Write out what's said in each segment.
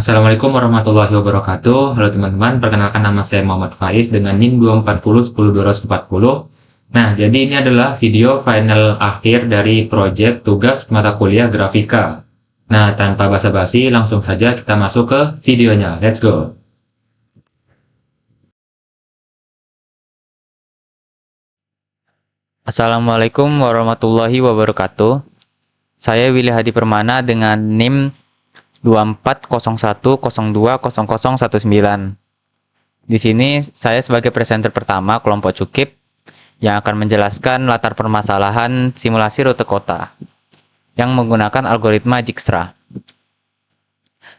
Assalamualaikum warahmatullahi wabarakatuh. Halo teman-teman, perkenalkan nama saya Muhammad Faiz dengan NIM 240101240. Nah, jadi ini adalah video final akhir dari proyek tugas mata kuliah grafika. Nah, tanpa basa-basi, langsung saja kita masuk ke videonya. Let's go! Assalamualaikum warahmatullahi wabarakatuh. Saya Willy Hadi Permana dengan NIM 2401020019. Di sini saya sebagai presenter pertama kelompok Cukip yang akan menjelaskan latar permasalahan simulasi rute kota yang menggunakan algoritma Dijkstra.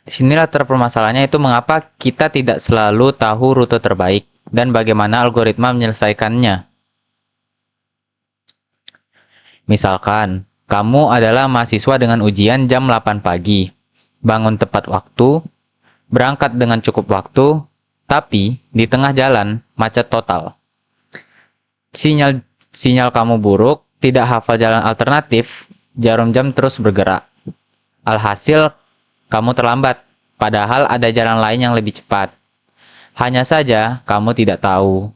Di sini latar permasalahannya itu mengapa kita tidak selalu tahu rute terbaik dan bagaimana algoritma menyelesaikannya. Misalkan, kamu adalah mahasiswa dengan ujian jam 8 pagi, bangun tepat waktu, berangkat dengan cukup waktu, tapi di tengah jalan macet total. Sinyal kamu buruk, tidak hafal jalan alternatif, jarum jam terus bergerak. Alhasil, kamu terlambat, padahal ada jalan lain yang lebih cepat. Hanya saja, kamu tidak tahu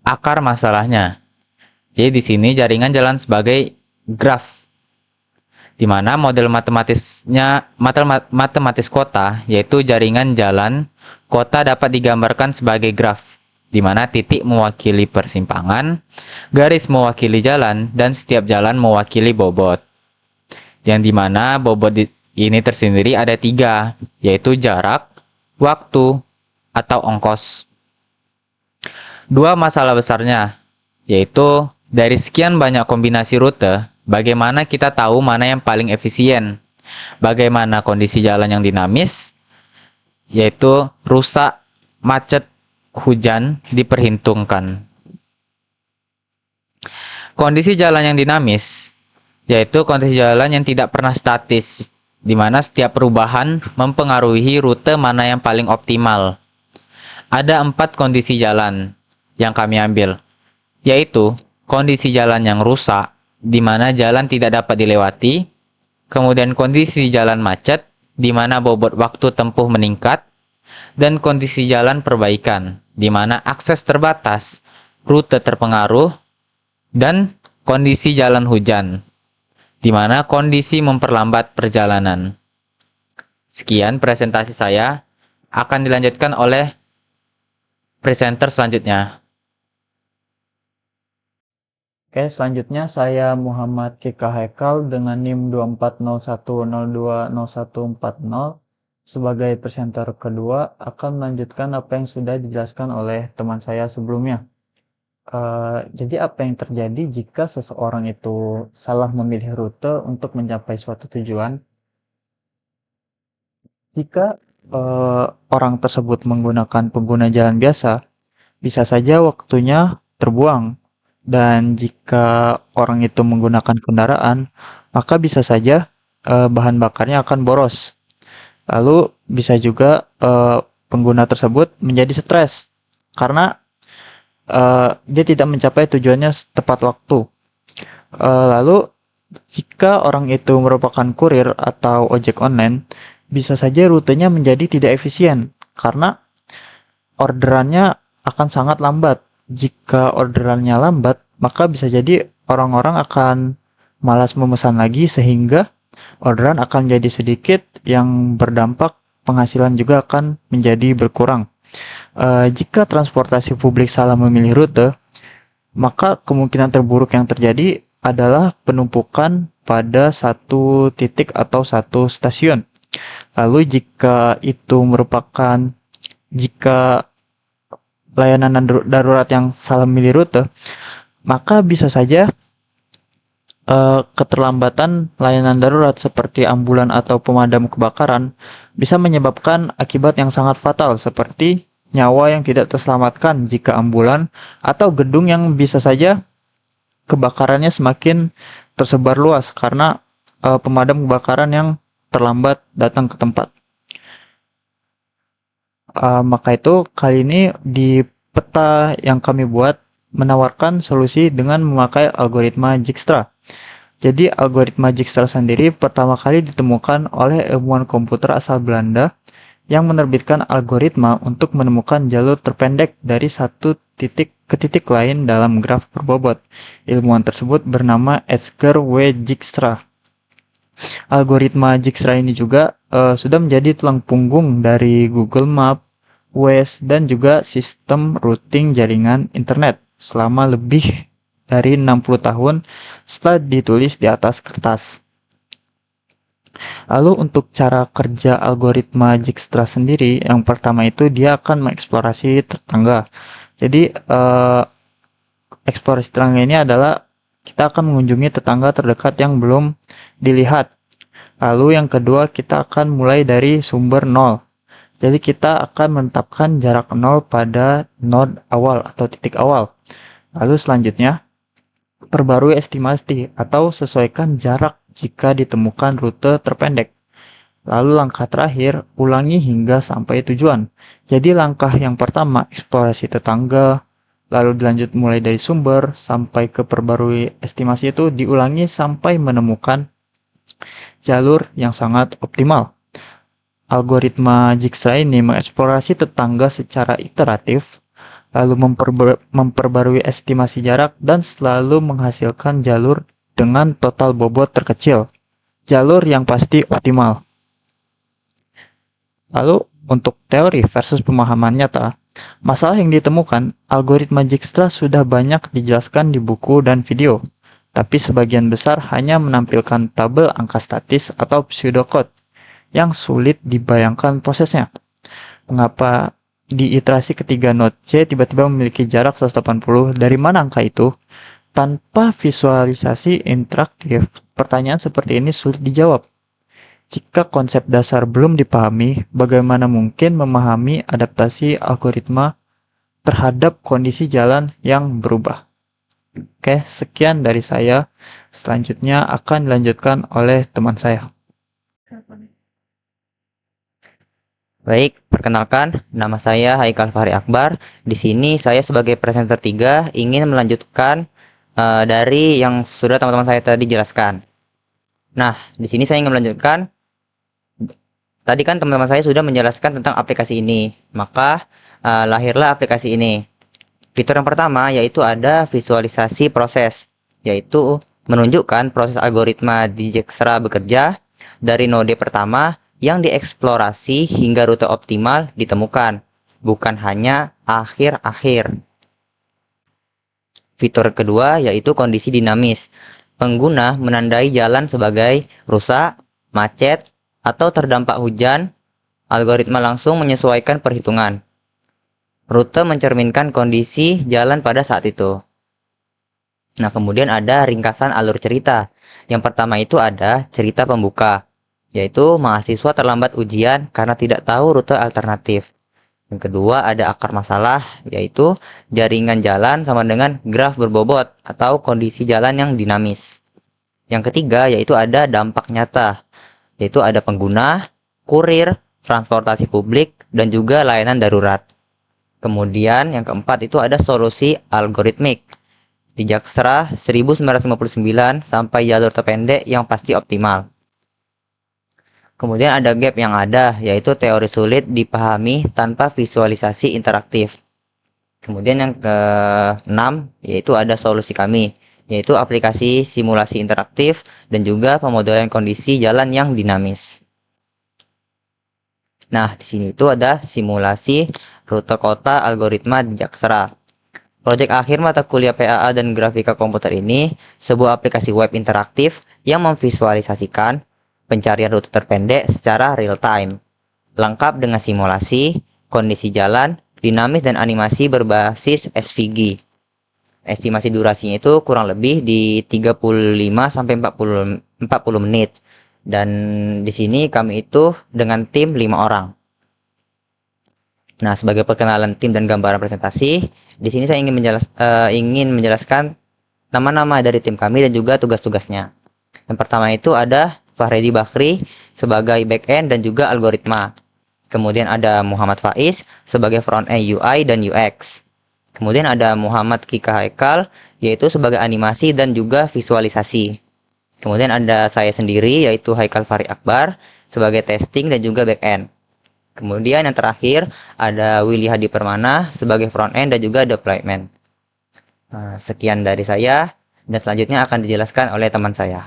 akar masalahnya. Jadi di sini jaringan jalan sebagai graf, di mana model matematis kota, yaitu jaringan jalan kota dapat digambarkan sebagai graf, di mana titik mewakili persimpangan, garis mewakili jalan, dan setiap jalan mewakili bobot. Yang di mana bobot ini tersendiri ada 3, yaitu jarak, waktu, atau ongkos. 2 masalah besarnya, yaitu dari sekian banyak kombinasi rute, bagaimana kita tahu mana yang paling efisien? Bagaimana kondisi jalan yang dinamis, yaitu rusak, macet, hujan diperhitungkan. Kondisi jalan yang dinamis, yaitu kondisi jalan yang tidak pernah statis, di mana setiap perubahan mempengaruhi rute mana yang paling optimal. Ada 4 kondisi jalan yang kami ambil, yaitu kondisi jalan yang rusak, di mana jalan tidak dapat dilewati, kemudian kondisi jalan macet, di mana bobot waktu tempuh meningkat, dan kondisi jalan perbaikan, di mana akses terbatas, rute terpengaruh, dan kondisi jalan hujan, di mana kondisi memperlambat perjalanan. Sekian presentasi saya, akan dilanjutkan oleh presenter selanjutnya. Oke, selanjutnya saya Muhammad Kika Haikal dengan NIM 24010200140 sebagai presenter kedua akan melanjutkan apa yang sudah dijelaskan oleh teman saya sebelumnya. Jadi apa yang terjadi jika seseorang itu salah memilih rute untuk mencapai suatu tujuan? Jika orang tersebut menggunakan pengguna jalan biasa, bisa saja waktunya terbuang. Dan jika orang itu menggunakan kendaraan, maka bisa saja bahan bakarnya akan boros. Lalu bisa juga pengguna tersebut menjadi stres karena dia tidak mencapai tujuannya tepat waktu. Lalu jika orang itu merupakan kurir atau ojek online, bisa saja rutenya menjadi tidak efisien karena orderannya akan sangat lambat. Jika orderannya lambat, maka bisa jadi orang-orang akan malas memesan lagi sehingga orderan akan jadi sedikit yang berdampak penghasilan juga akan menjadi berkurang. Jika transportasi publik salah memilih rute, maka kemungkinan terburuk yang terjadi adalah penumpukan pada satu titik atau satu stasiun. Lalu jika layanan darurat yang salah memilih rute, maka bisa saja keterlambatan layanan darurat seperti ambulan atau pemadam kebakaran bisa menyebabkan akibat yang sangat fatal seperti nyawa yang tidak terselamatkan jika ambulan atau gedung yang bisa saja kebakarannya semakin tersebar luas karena pemadam kebakaran yang terlambat datang ke tempat. Maka itu kali ini di peta yang kami buat menawarkan solusi dengan memakai algoritma Dijkstra. Jadi algoritma Dijkstra sendiri pertama kali ditemukan oleh ilmuwan komputer asal Belanda yang menerbitkan algoritma untuk menemukan jalur terpendek dari satu titik ke titik lain dalam graf berbobot. Ilmuwan tersebut bernama Edgar W. Dijkstra. Algoritma Dijkstra ini juga sudah menjadi tulang punggung dari Google Map, Waze, dan juga sistem routing jaringan internet selama lebih dari 60 tahun setelah ditulis di atas kertas. Lalu untuk cara kerja algoritma Dijkstra sendiri, yang pertama itu dia akan mengeksplorasi tetangga. Jadi eksplorasi tetangga ini adalah kita akan mengunjungi tetangga terdekat yang belum dilihat. Lalu yang kedua kita akan mulai dari sumber 0. Jadi kita akan menetapkan jarak 0 pada node awal atau titik awal. Lalu selanjutnya perbarui estimasi atau sesuaikan jarak jika ditemukan rute terpendek. Lalu langkah terakhir, ulangi hingga sampai tujuan. Jadi langkah yang pertama, eksplorasi tetangga, lalu dilanjut mulai dari sumber sampai ke perbarui estimasi itu diulangi sampai menemukan jalur yang sangat optimal. Algoritma Dijkstra ini mengeksplorasi tetangga secara iteratif, lalu memperbarui estimasi jarak dan selalu menghasilkan jalur dengan total bobot terkecil, jalur yang pasti optimal. Lalu untuk teori versus pemahaman nyata, masalah yang ditemukan, algoritma Dijkstra sudah banyak dijelaskan di buku dan video, tapi sebagian besar hanya menampilkan tabel angka statis atau pseudocode yang sulit dibayangkan prosesnya. Mengapa di iterasi ketiga node C tiba-tiba memiliki jarak 180, dari mana angka itu? Tanpa visualisasi interaktif, pertanyaan seperti ini sulit dijawab. Jika konsep dasar belum dipahami, bagaimana mungkin memahami adaptasi algoritma terhadap kondisi jalan yang berubah? Oke, sekian dari saya. Selanjutnya akan dilanjutkan oleh teman saya. Baik, perkenalkan, nama saya Haikal Fahri Akbar. Di sini saya sebagai presenter 3 ingin melanjutkan dari yang sudah teman-teman saya tadi jelaskan. Nah, di sini saya ingin melanjutkan. Tadi kan teman-teman saya sudah menjelaskan tentang aplikasi ini, maka lahirlah aplikasi ini. Fitur yang pertama yaitu ada visualisasi proses, yaitu menunjukkan proses algoritma Dijkstra bekerja dari node pertama yang dieksplorasi hingga rute optimal ditemukan, bukan hanya akhir-akhir. Fitur kedua yaitu kondisi dinamis. Pengguna menandai jalan sebagai rusak, macet, atau terdampak hujan. Algoritma langsung menyesuaikan perhitungan. Rute mencerminkan kondisi jalan pada saat itu. Nah, kemudian ada ringkasan alur cerita. Yang pertama itu ada cerita pembuka, yaitu mahasiswa terlambat ujian karena tidak tahu rute alternatif. Yang kedua ada akar masalah, yaitu jaringan jalan sama dengan graf berbobot atau kondisi jalan yang dinamis. Yang ketiga yaitu ada dampak nyata, yaitu ada pengguna, kurir, transportasi publik, dan juga layanan darurat. Kemudian yang keempat itu ada solusi algoritmik. Dijkstra 1959 sampai jalur terpendek yang pasti optimal. Kemudian ada gap yang ada, yaitu teori sulit dipahami tanpa visualisasi interaktif. Kemudian yang ke-6 yaitu ada solusi kami, yaitu aplikasi simulasi interaktif dan juga pemodelan kondisi jalan yang dinamis. Nah, di sini itu ada simulasi rute kota algoritma Dijkstra. Proyek akhir mata kuliah PAA dan grafika komputer ini sebuah aplikasi web interaktif yang memvisualisasikan pencarian rute terpendek secara real time, lengkap dengan simulasi, kondisi jalan, dinamis dan animasi berbasis SVG. Estimasi durasinya itu kurang lebih di 35 sampai 40 menit. Dan di sini kami itu dengan tim 5 orang. Nah, sebagai perkenalan tim dan gambaran presentasi, di sini saya ingin menjelaskan nama-nama dari tim kami dan juga tugas-tugasnya. Yang pertama itu ada Fahredi Bakri sebagai back-end dan juga algoritma. Kemudian ada Muhammad Faiz sebagai front-end UI dan UX. Kemudian ada Muhammad Kika Haikal yaitu sebagai animasi dan juga visualisasi. Kemudian ada saya sendiri yaitu Haikal Fari Akbar sebagai testing dan juga back end. Kemudian yang terakhir ada Willy Hadi Permana sebagai front end dan juga deployment. Nah, sekian dari saya dan selanjutnya akan dijelaskan oleh teman saya.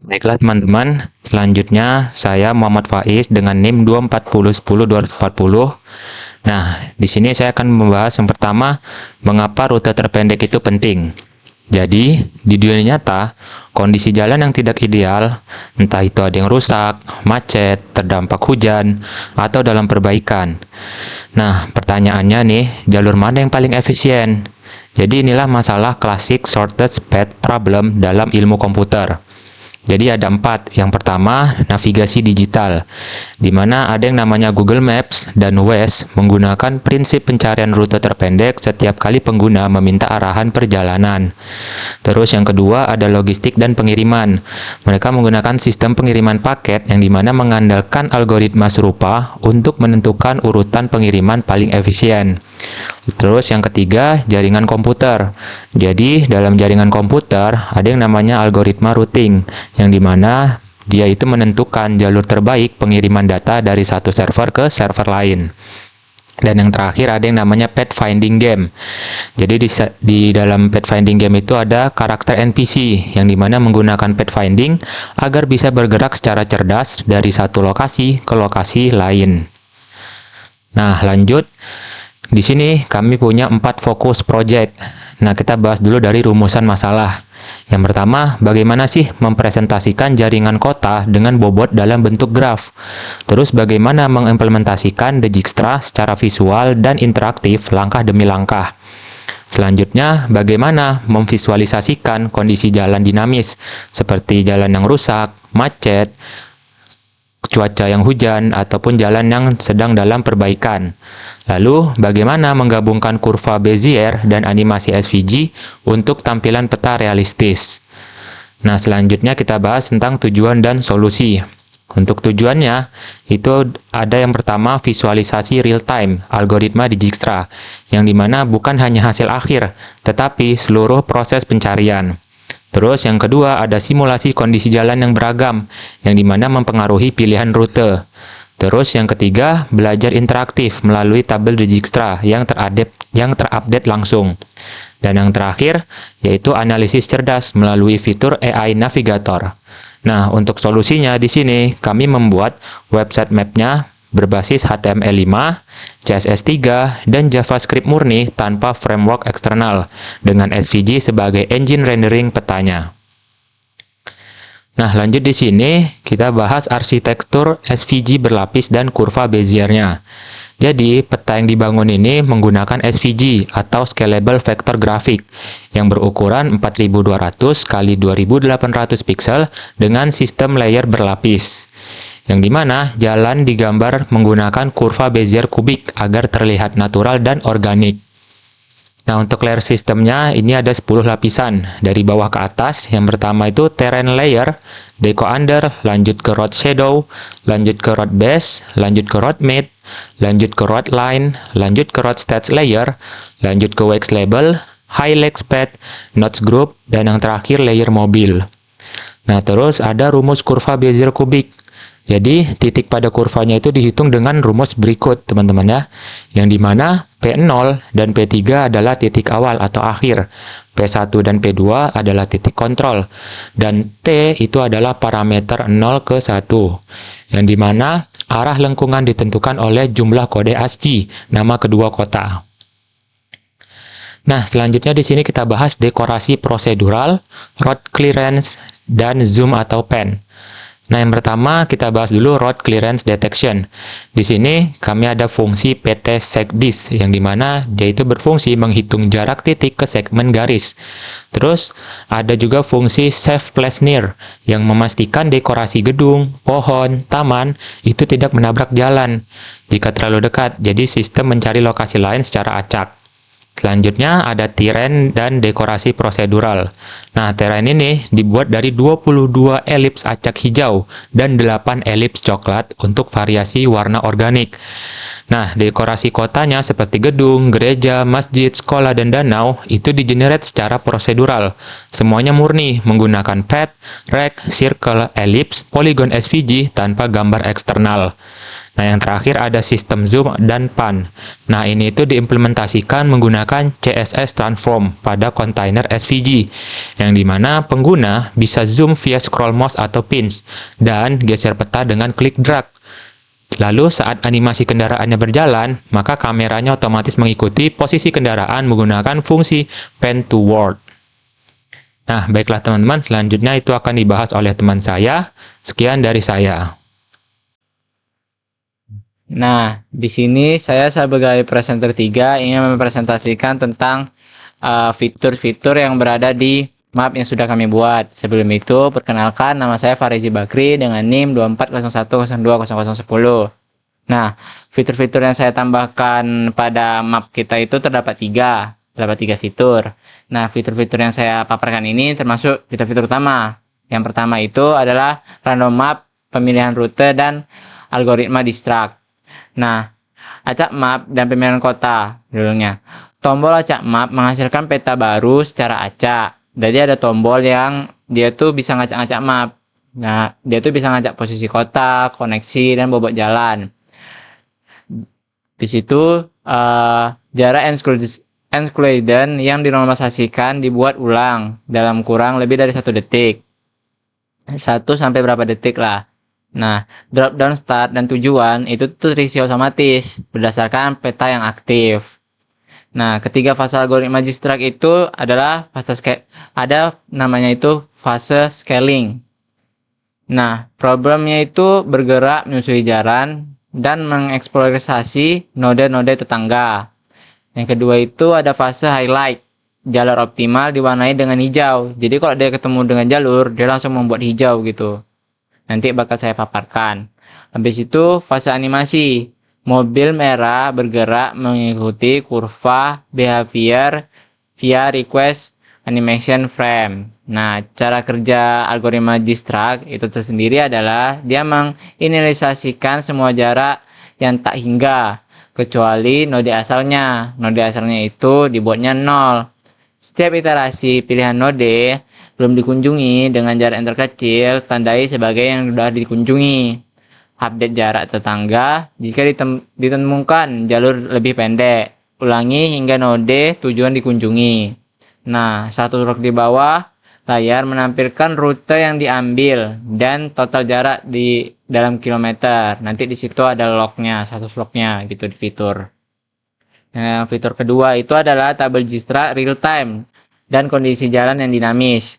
Baiklah teman-teman, selanjutnya saya Muhammad Faiz dengan NIM 24010-240. Nah, di sini saya akan membahas yang pertama, mengapa rute terpendek itu penting. Jadi, di dunia nyata, kondisi jalan yang tidak ideal, entah itu ada yang rusak, macet, terdampak hujan, atau dalam perbaikan. Nah, pertanyaannya nih, jalur mana yang paling efisien? Jadi inilah masalah klasik shortest path problem dalam ilmu komputer. Jadi ada 4. Yang pertama, navigasi digital, di mana ada yang namanya Google Maps dan Waze menggunakan prinsip pencarian rute terpendek setiap kali pengguna meminta arahan perjalanan. Terus yang kedua ada logistik dan pengiriman. Mereka menggunakan sistem pengiriman paket yang dimana mengandalkan algoritma serupa untuk menentukan urutan pengiriman paling efisien. Terus yang ketiga, jaringan komputer. Jadi dalam jaringan komputer ada yang namanya algoritma routing, yang dimana dia itu menentukan jalur terbaik pengiriman data dari satu server ke server lain. Dan yang terakhir ada yang namanya pathfinding game. Jadi di dalam pathfinding game itu ada karakter NPC yang dimana menggunakan pathfinding agar bisa bergerak secara cerdas dari satu lokasi ke lokasi lain. Nah, lanjut. Di sini kami punya 4 fokus project. Nah, kita bahas dulu dari rumusan masalah. Yang pertama, bagaimana sih mempresentasikan jaringan kota dengan bobot dalam bentuk graf? Terus bagaimana mengimplementasikan Dijkstra secara visual dan interaktif langkah demi langkah? Selanjutnya, bagaimana memvisualisasikan kondisi jalan dinamis seperti jalan yang rusak, macet, cuaca yang hujan, ataupun jalan yang sedang dalam perbaikan. Lalu, bagaimana menggabungkan kurva Bezier dan animasi SVG untuk tampilan peta realistis. Nah, selanjutnya kita bahas tentang tujuan dan solusi. Untuk tujuannya, itu ada yang pertama visualisasi real-time, algoritma Dijkstra, yang dimana bukan hanya hasil akhir, tetapi seluruh proses pencarian. Terus yang kedua ada simulasi kondisi jalan yang beragam, yang dimana mempengaruhi pilihan rute. Terus yang ketiga, belajar interaktif melalui tabel Dijkstra yang terupdate langsung. Dan yang terakhir, yaitu analisis cerdas melalui fitur AI Navigator. Nah, untuk solusinya di sini kami membuat website mapnya berbasis HTML5, CSS3, dan JavaScript murni tanpa framework eksternal, dengan SVG sebagai engine rendering petanya. Nah, lanjut di sini kita bahas arsitektur SVG berlapis dan kurva Beziernya. Jadi, peta yang dibangun ini menggunakan SVG atau Scalable Vector Graphic yang berukuran 4200 x 2800 pixel dengan sistem layer berlapis. Yang dimana jalan digambar menggunakan kurva Bezier kubik agar terlihat natural dan organik. Nah, untuk layer sistemnya ini ada 10 lapisan dari bawah ke atas. Yang pertama itu terrain layer, deco under, lanjut ke road shadow, lanjut ke road base, lanjut ke road mid, lanjut ke road line, lanjut ke road stats layer, lanjut ke wax label, high legs path, nodes group, dan yang terakhir layer mobil. Nah, terus ada rumus kurva Bezier kubik. Jadi, titik pada kurvanya itu dihitung dengan rumus berikut, teman-teman ya. Yang dimana P0 dan P3 adalah titik awal atau akhir. P1 dan P2 adalah titik kontrol. Dan T itu adalah parameter 0 ke 1. Yang dimana arah lengkungan ditentukan oleh jumlah kode ASCII, nama kedua kota. Nah, selanjutnya di sini kita bahas dekorasi prosedural, road clearance, dan zoom atau pan. Nah, yang pertama kita bahas dulu road clearance detection. Di sini kami ada fungsi PT SecDis yang dimana dia itu berfungsi menghitung jarak titik ke segmen garis. Terus ada juga fungsi save place near yang memastikan dekorasi gedung, pohon, taman itu tidak menabrak jalan jika terlalu dekat. Jadi sistem mencari lokasi lain secara acak. Selanjutnya ada terrain dan dekorasi prosedural. Nah, terrain ini dibuat dari 22 elips acak hijau dan 8 elips coklat untuk variasi warna organik. Nah, dekorasi kotanya seperti gedung, gereja, masjid, sekolah, dan danau itu di-generate secara prosedural. Semuanya murni, menggunakan pad, rect, circle, ellipse, polygon SVG tanpa gambar eksternal. Nah, yang terakhir ada sistem zoom dan pan. Nah, ini itu diimplementasikan menggunakan CSS transform pada kontainer SVG, yang dimana pengguna bisa zoom via scroll mouse atau pins, dan geser peta dengan klik drag. Lalu saat animasi kendaraannya berjalan, maka kameranya otomatis mengikuti posisi kendaraan menggunakan fungsi pan to world. Nah, baiklah teman-teman, selanjutnya itu akan dibahas oleh teman saya. Sekian dari saya. Nah, di sini saya sebagai presenter 3 ingin mempresentasikan tentang fitur-fitur yang berada di map yang sudah kami buat. Sebelum itu, perkenalkan nama saya Farizi Bakri dengan NIM 2401020010. Nah, fitur-fitur yang saya tambahkan pada map kita itu terdapat tiga fitur. Nah, fitur-fitur yang saya paparkan ini termasuk fitur-fitur utama. Yang pertama itu adalah random map, pemilihan rute, dan algoritma distract. Nah, acak map dan pemilihan kota dulunya. Tombol acak map menghasilkan peta baru secara acak. Jadi ada tombol yang dia tuh bisa ngacak-ngacak map. Nah, dia tuh bisa ngacak posisi kota, koneksi, dan bobot jalan. Di situ jarak excluded yang dinormalisasikan dibuat ulang dalam kurang lebih dari 1 detik. 1 sampai berapa detik lah. Nah, drop down start dan tujuan itu terisi otomatis berdasarkan peta yang aktif. Nah, ketiga fase algoritma distract itu adalah fase scaling. Nah, problemnya itu bergerak menyusui jalan dan mengeksplorasi node-node tetangga. Yang kedua itu ada fase highlight. Jalur optimal diwarnai dengan hijau. Jadi kalau dia ketemu dengan jalur, dia langsung membuat hijau gitu. Nanti bakal saya paparkan. Habis itu fase animasi. Mobil merah bergerak mengikuti kurva behavior via request animation frame. Nah, cara kerja algoritma distract itu tersendiri adalah dia menginisialisasikan semua jarak yang tak hingga kecuali node asalnya. Node asalnya itu dibuatnya 0. Setiap iterasi pilihan node belum dikunjungi dengan jarak yang terkecil tandai sebagai yang sudah dikunjungi. Update jarak tetangga jika ditemukan jalur lebih pendek. Ulangi hingga node tujuan dikunjungi. Nah, satu log di bawah layar menampilkan rute yang diambil dan total jarak di dalam kilometer. Nanti di situ ada lognya, status lognya gitu di fitur. Nah, fitur kedua itu adalah tabel distract real time dan kondisi jalan yang dinamis.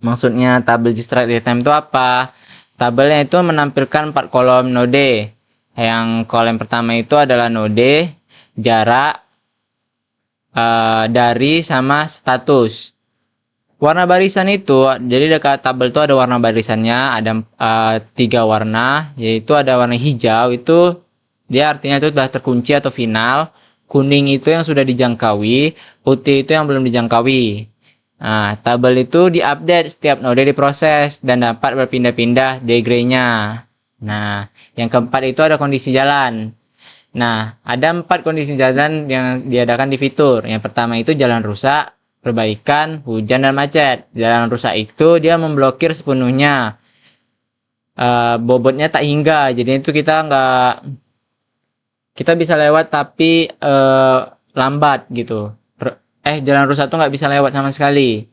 Maksudnya tabel distract real time itu apa? Tabelnya itu menampilkan 4 kolom node. Yang kolom pertama itu adalah node, jarak, dari, sama status. Warna barisan itu, jadi dekat tabel itu ada warna barisannya, ada 3 warna, yaitu ada warna hijau, itu dia artinya itu sudah terkunci atau final. Kuning itu yang sudah dijangkaui, putih itu yang belum dijangkaui. Nah, tabel itu diupdate setiap node diproses dan dapat berpindah-pindah degree-nya. Nah, yang keempat itu ada kondisi jalan. Nah, ada 4 kondisi jalan yang diadakan di fitur. Yang pertama itu jalan rusak, perbaikan, hujan, dan macet. Jalan rusak itu dia memblokir sepenuhnya. Bobotnya tak hingga, jadi itu kita bisa lewat tapi lambat gitu. Jalan rusak tuh nggak bisa lewat sama sekali.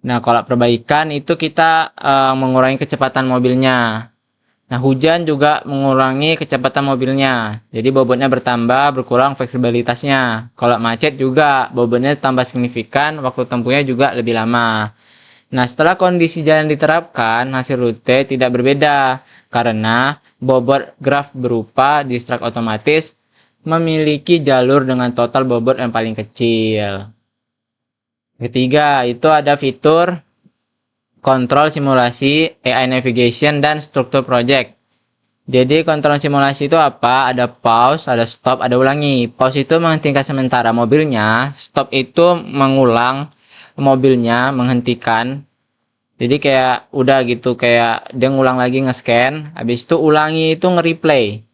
Nah, kalau perbaikan itu kita mengurangi kecepatan mobilnya. Nah, hujan juga mengurangi kecepatan mobilnya. Jadi bobotnya bertambah, berkurang fleksibilitasnya. Kalau macet juga bobotnya tambah signifikan, waktu tempuhnya juga lebih lama. Nah, setelah kondisi jalan diterapkan, hasil rute tidak berbeda karena bobot graf berupa distract otomatis memiliki jalur dengan total bobot yang paling kecil. Ketiga, itu ada fitur kontrol simulasi, AI navigation, dan struktur project. Jadi kontrol simulasi itu apa? Ada pause, ada stop, ada ulangi. Pause itu menghentikan sementara mobilnya, stop itu mengulang mobilnya, menghentikan. Jadi kayak udah gitu, kayak dia ngulang lagi nge-scan, habis itu ulangi itu nge-replay.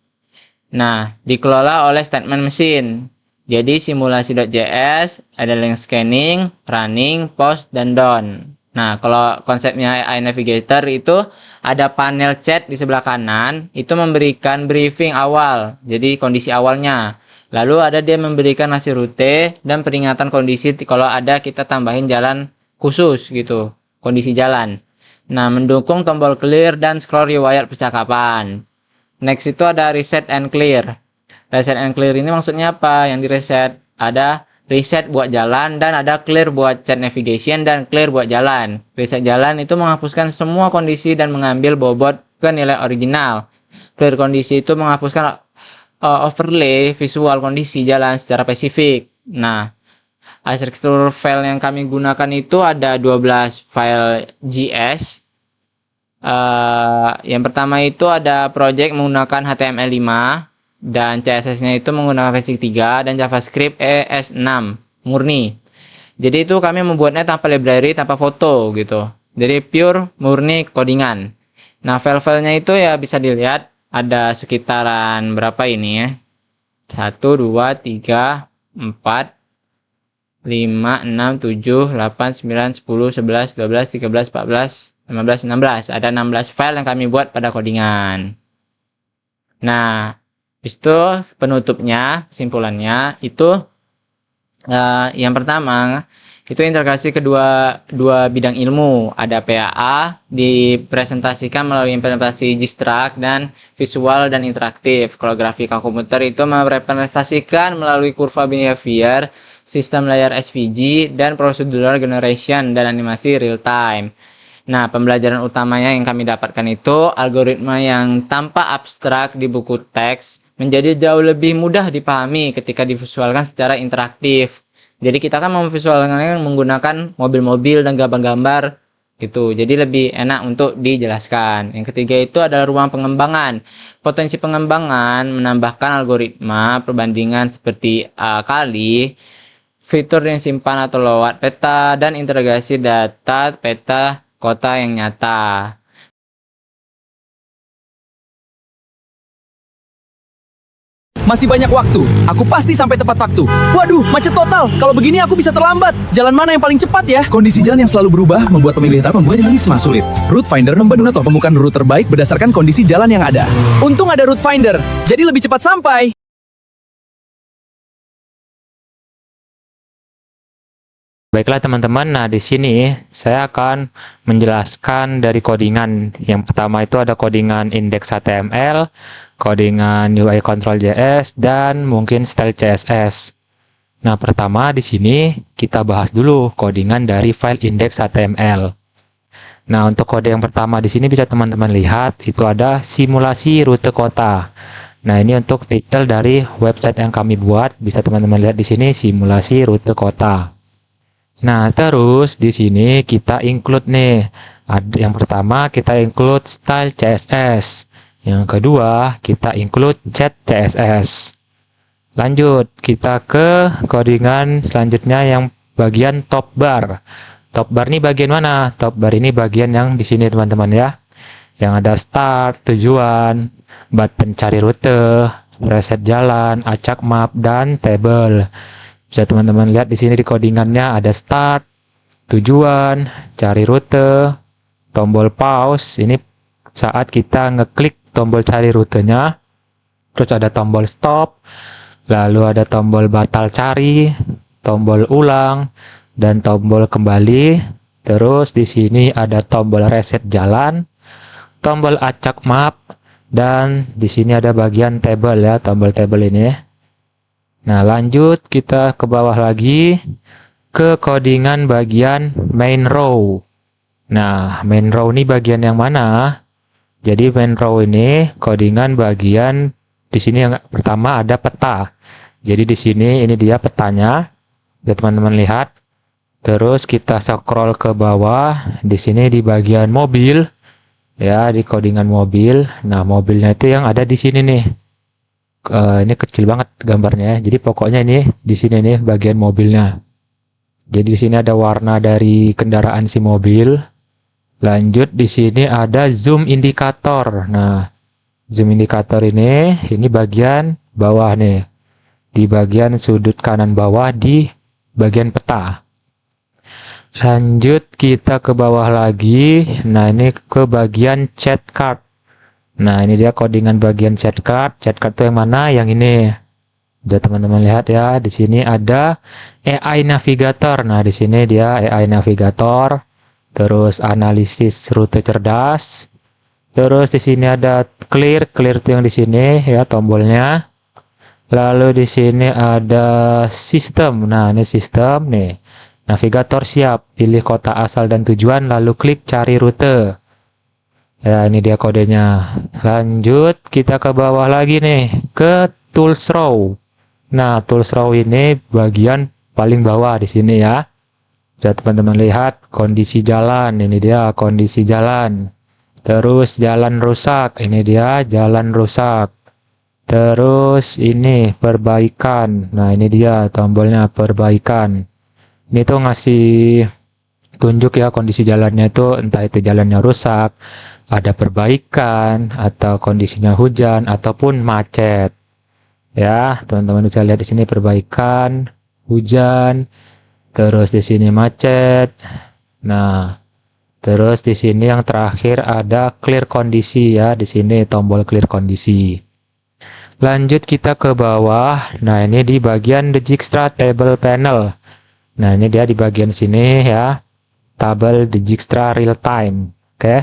Nah, dikelola oleh statement mesin. Jadi simulasi.js ada link scanning, running, post, dan done. Nah, kalau konsepnya AI Navigator itu ada panel chat di sebelah kanan, itu memberikan briefing awal, jadi kondisi awalnya. Lalu ada dia memberikan hasil rute dan peringatan kondisi kalau ada kita tambahin jalan khusus gitu, kondisi jalan. Nah, mendukung tombol clear dan scroll riwayat percakapan. Next itu ada reset and clear. Reset and clear ini maksudnya apa? Yang di reset ada reset buat jalan dan ada clear buat chat navigation dan clear buat jalan. Reset jalan itu menghapuskan semua kondisi dan mengambil bobot ke nilai original. Clear kondisi itu menghapuskan overlay visual kondisi jalan secara spesifik. Nah, arsitektur file yang kami gunakan itu ada 12 file JS. Yang pertama itu ada project menggunakan HTML5 dan CSS-nya itu menggunakan versi 3 dan JavaScript ES6 murni. Jadi itu kami membuatnya tanpa library, tanpa foto gitu. Jadi pure murni codingan. Nah, file-filenya itu ya bisa dilihat ada sekitaran berapa ini ya? 1, 2, 3, 4, 5, 6, 7, 8, 9, 10, 11, 12, 13, 14, 15, 16. Ada 16 file yang kami buat pada codingan. Nah, itu penutupnya, kesimpulannya itu yang pertama itu integrasi dua bidang ilmu. Ada PAA dipresentasikan melalui implementasi Gstruct dan visual dan interaktif. Kalau grafika komputer itu merepresentasikan melalui kurva behavior, sistem layar SVG, dan procedural generation dan animasi real time. Nah, pembelajaran utamanya yang kami dapatkan itu algoritma yang tanpa abstrak di buku teks menjadi jauh lebih mudah dipahami ketika divisualkan secara interaktif. Jadi kita kan memvisualkannya menggunakan mobil-mobil dan gambar-gambar gitu. Jadi lebih enak untuk dijelaskan. Yang ketiga itu adalah ruang pengembangan. Potensi pengembangan menambahkan algoritma perbandingan seperti kali, fitur yang simpan atau lewat peta, dan integrasi data peta kota yang nyata. Masih banyak waktu. Aku pasti sampai tepat waktu. Waduh, macet total. Kalau begini aku bisa terlambat. Jalan mana yang paling cepat ya? Kondisi jalan yang selalu berubah membuat pemilih tak membuat risma sulit. Route Finder membantu Nato menemukan rute terbaik berdasarkan kondisi jalan yang ada. Untung ada Route Finder. Jadi lebih cepat sampai. Baiklah teman-teman, nah di sini saya akan menjelaskan dari codingan. Yang pertama itu ada codingan index HTML, codingan UI control JS, dan mungkin style CSS. Nah, pertama di sini kita bahas dulu codingan dari file index HTML. Nah, untuk kode yang pertama di sini bisa teman-teman lihat itu ada simulasi rute kota. Nah, ini untuk titel dari website yang kami buat, bisa teman-teman lihat di sini simulasi rute kota. Nah, terus di sini kita include nih. Yang pertama kita include style CSS. Yang kedua kita include jet CSS. Lanjut, kita ke codingan selanjutnya yang bagian top bar. Top bar ini bagian mana? Top bar ini bagian yang di sini teman-teman ya. Yang ada start, tujuan, button cari rute, reset jalan, acak map, dan table. Bisa teman-teman lihat di sini di codingannya ada start, tujuan, cari rute, tombol pause. Ini saat kita ngeklik tombol cari rutenya. Terus ada tombol stop, lalu ada tombol batal cari, tombol ulang, dan tombol kembali. Terus di sini ada tombol reset jalan, tombol acak map, dan di sini ada bagian table ya, tombol table ini. Nah, lanjut kita ke bawah lagi ke codingan bagian main row. Nah, main row ini bagian yang mana? Jadi main row ini codingan bagian di sini yang pertama ada peta. Jadi di sini ini dia petanya. Ya teman-teman lihat. Terus kita scroll ke bawah. Di sini di bagian mobil. Ya, di codingan mobil. Nah, mobilnya itu yang ada di sini nih. Ini kecil banget gambarnya. Jadi pokoknya ini di sini nih bagian mobilnya. Jadi di sini ada warna dari kendaraan si mobil. Lanjut di sini ada zoom indikator. Nah, Zoom indikator ini bagian bawah nih. Di bagian sudut kanan bawah di bagian peta. Lanjut kita ke bawah lagi. Nah, ini ke bagian chat card. Nah, ini dia codingan bagian chat card. Chat card itu yang mana? Yang ini. Udah teman-teman lihat ya, di sini ada AI Navigator. Nah, di sini dia AI Navigator. Terus analisis rute cerdas. Terus di sini ada clear itu yang di sini ya tombolnya. Lalu di sini ada sistem. Nah, ini sistem nih. Navigator siap, pilih kota asal dan tujuan, lalu klik cari rute. Ya, ini dia kodenya. Lanjut, kita ke bawah lagi nih, ke Tools Row. Nah, Tools Row ini bagian paling bawah di sini ya. Bisa teman-teman lihat kondisi jalan, ini dia kondisi jalan. Terus jalan rusak, ini dia jalan rusak. Terus ini perbaikan. Nah, ini dia tombolnya perbaikan. Ini tuh ngasih tunjuk ya kondisi jalannya itu, entah itu jalannya rusak, ada perbaikan, atau kondisinya hujan ataupun macet. Ya, teman-teman bisa lihat di sini perbaikan, hujan, terus di sini macet. Nah, terus di sini yang terakhir ada clear kondisi ya, di sini tombol clear kondisi. Lanjut kita ke bawah. Nah, ini di bagian Dijkstra Table Panel. Nah, ini dia di bagian sini ya. Tabel Dijkstra Real Time. Oke.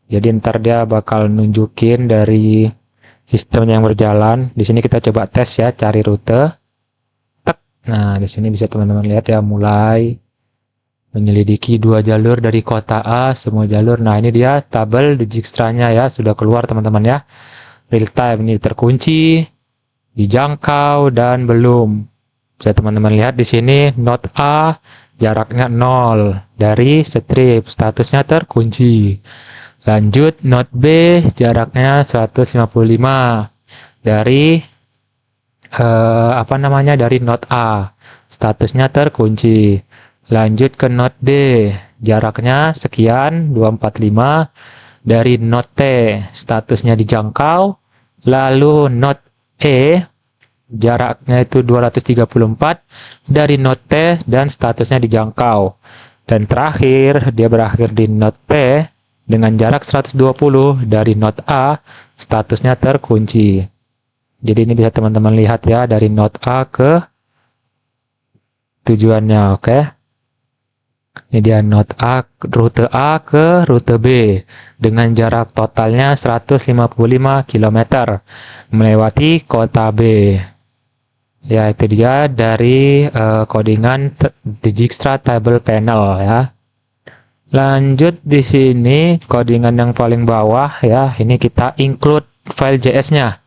Jadi ntar dia bakal nunjukin dari sistem yang berjalan. Di sini kita coba tes ya, cari rute. Tek. Nah, di sini bisa teman-teman lihat ya, mulai menyelidiki 2 jalur dari kota A, semua jalur. Nah, ini dia tabel Dijkstranya ya, sudah keluar teman-teman ya. Real time ini terkunci, dijangkau dan belum. Bisa teman-teman lihat di sini node A jaraknya 0 dari strip, statusnya terkunci. Lanjut node B jaraknya 155 dari dari node A, statusnya terkunci. Lanjut ke node D jaraknya sekian 245 dari node T, statusnya dijangkau. Lalu node E jaraknya itu 234 dari node T dan statusnya dijangkau. Dan terakhir dia berakhir di node P dengan jarak 120 dari node A, statusnya terkunci. Jadi ini bisa teman-teman lihat ya, dari node A ke tujuannya. Oke. Ini dia node A, rute A ke rute B dengan jarak totalnya 155 km melewati kota B. Ya, itu dia dari codingan Dijkstra Table Panel ya. Lanjut di sini codingan yang paling bawah ya, ini kita include file JS-nya.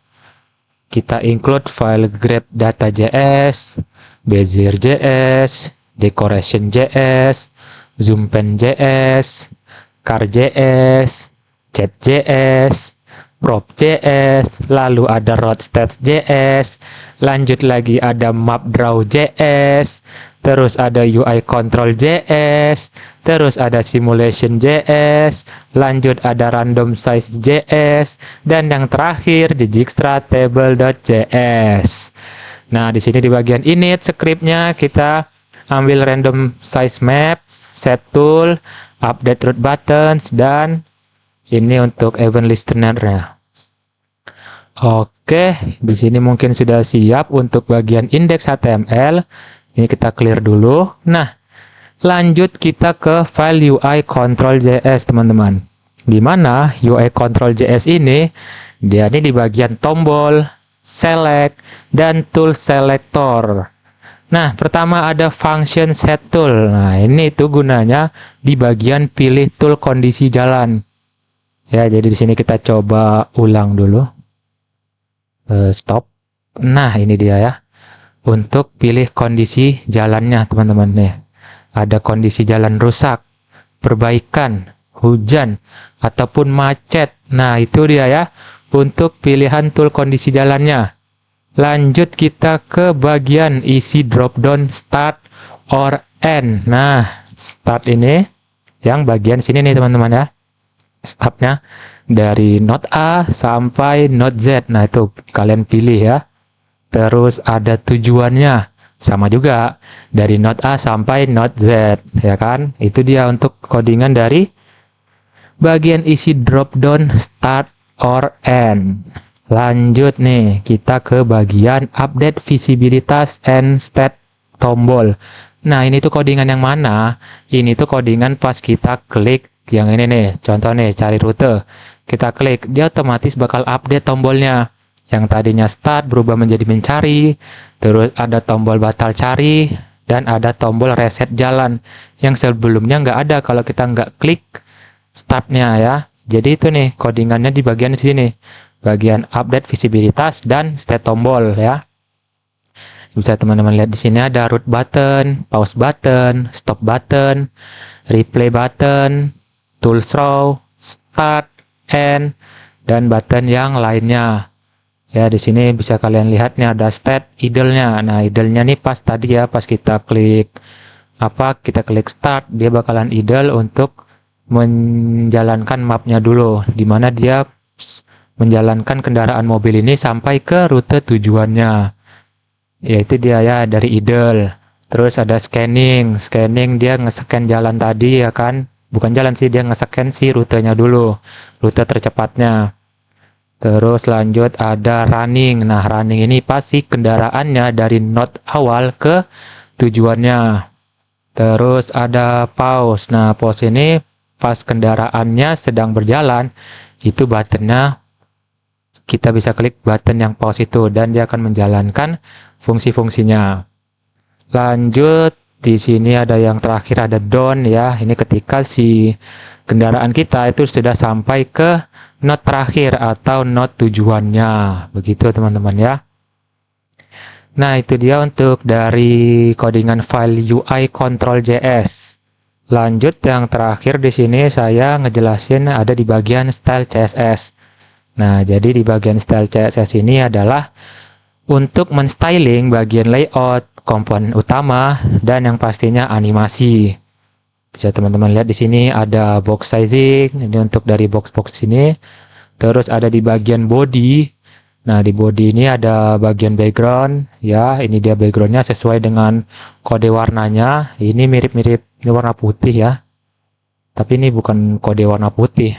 Kita include file grab.data.js, bezier.js, decoration.js, zoompen.js, car.js, chat.js, prop.js, lalu ada roadsteps.js, lanjut lagi ada mapdraw.js, terus ada UI control.js, terus ada simulation.js, lanjut ada random size.js, dan yang terakhir di Dijkstra table.js. Nah, di sini di bagian init scriptnya kita ambil random size map, set tool, update route buttons, dan ini untuk event listener-nya. Oke, di sini mungkin sudah siap untuk bagian index HTML. Ini kita clear dulu. Nah, lanjut kita ke file UI control.js, teman-teman. Di mana UI control.js ini, dia ini di bagian tombol, select, dan tool selector. Nah, pertama ada function set tool. Nah, ini itu gunanya di bagian pilih tool kondisi jalan. Ya, jadi di sini kita coba ulang dulu. Stop. Nah, ini dia ya. Untuk pilih kondisi jalannya, teman-teman nih. Ada kondisi jalan rusak, perbaikan, hujan, ataupun macet. Nah, itu dia ya. Untuk pilihan tool kondisi jalannya. Lanjut kita ke bagian isi dropdown start or end. Nah, start ini yang bagian sini nih teman-teman ya. stopnya dari node A sampai node Z. Nah, itu kalian pilih ya. Terus ada tujuannya, sama juga dari node A sampai node Z, ya kan? Itu dia untuk codingan dari bagian isi drop down start or end. Lanjut nih, kita ke bagian update visibilitas and state tombol. Nah, ini tuh codingan yang mana? Ini tuh codingan pas kita klik yang ini nih, contoh nih, cari rute. Kita klik, dia otomatis bakal update tombolnya. Yang tadinya start berubah menjadi mencari, terus ada tombol batal cari, dan ada tombol reset jalan. Yang sebelumnya nggak ada kalau kita nggak klik startnya ya. Jadi itu nih, codingannya di bagian sini. Bagian update visibilitas dan state tombol ya. Bisa teman-teman lihat di sini ada root button, pause button, stop button, replay button, tool throw, start, end, dan button yang lainnya. Ya, di sini bisa kalian lihat nih ada state idle-nya. Nah, idle-nya nih pas tadi ya, pas kita klik start, dia bakalan idle untuk menjalankan mapnya dulu, dimana dia menjalankan kendaraan mobil ini sampai ke rute tujuannya. Yaitu dia ya dari idle. Terus ada scanning dia nge-scan jalan tadi ya kan, bukan jalan sih, dia nge-scan si rutenya dulu, rute tercepatnya. Terus lanjut ada running. Nah, running ini pasti kendaraannya dari node awal ke tujuannya. Terus ada pause. Nah, pause ini pas kendaraannya sedang berjalan, itu buttonnya kita bisa klik button yang pause itu dan dia akan menjalankan fungsi-fungsinya. Lanjut, di sini ada yang terakhir ada down ya. Ini ketika si kendaraan kita itu sudah sampai ke node terakhir atau node tujuannya. Begitu teman-teman ya. Nah, itu dia untuk dari codingan file UI control.js. Lanjut yang terakhir di sini saya ngejelasin ada di bagian style CSS. Nah, jadi di bagian style CSS ini adalah untuk menstyling bagian layout, komponen utama, dan yang pastinya animasi. Bisa teman-teman lihat di sini ada box sizing, ini untuk dari box-box sini. Terus ada di bagian body. Nah, di body ini ada bagian background, ya. Ini dia backgroundnya sesuai dengan kode warnanya. Ini mirip-mirip, ini warna putih ya. Tapi ini bukan kode warna putih.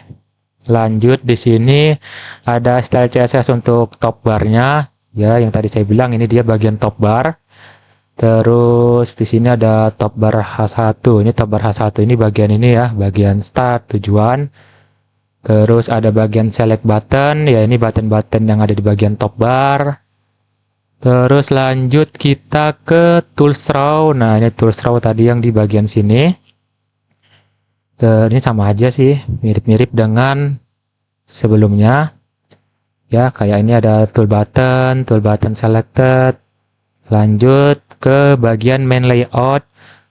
Lanjut di sini ada style CSS untuk top barnya, ya. Yang tadi saya bilang ini dia bagian top bar. Terus di sini ada top bar H1. Ini top bar H1 ini bagian ini ya, bagian start tujuan. Terus ada bagian select button, ya ini button-button yang ada di bagian top bar. Terus lanjut kita ke tools row. Nah, ini tools row tadi yang di bagian sini. Ini sama aja sih, mirip-mirip dengan sebelumnya. Ya, kayak ini ada tool button selected. Lanjut ke bagian main layout.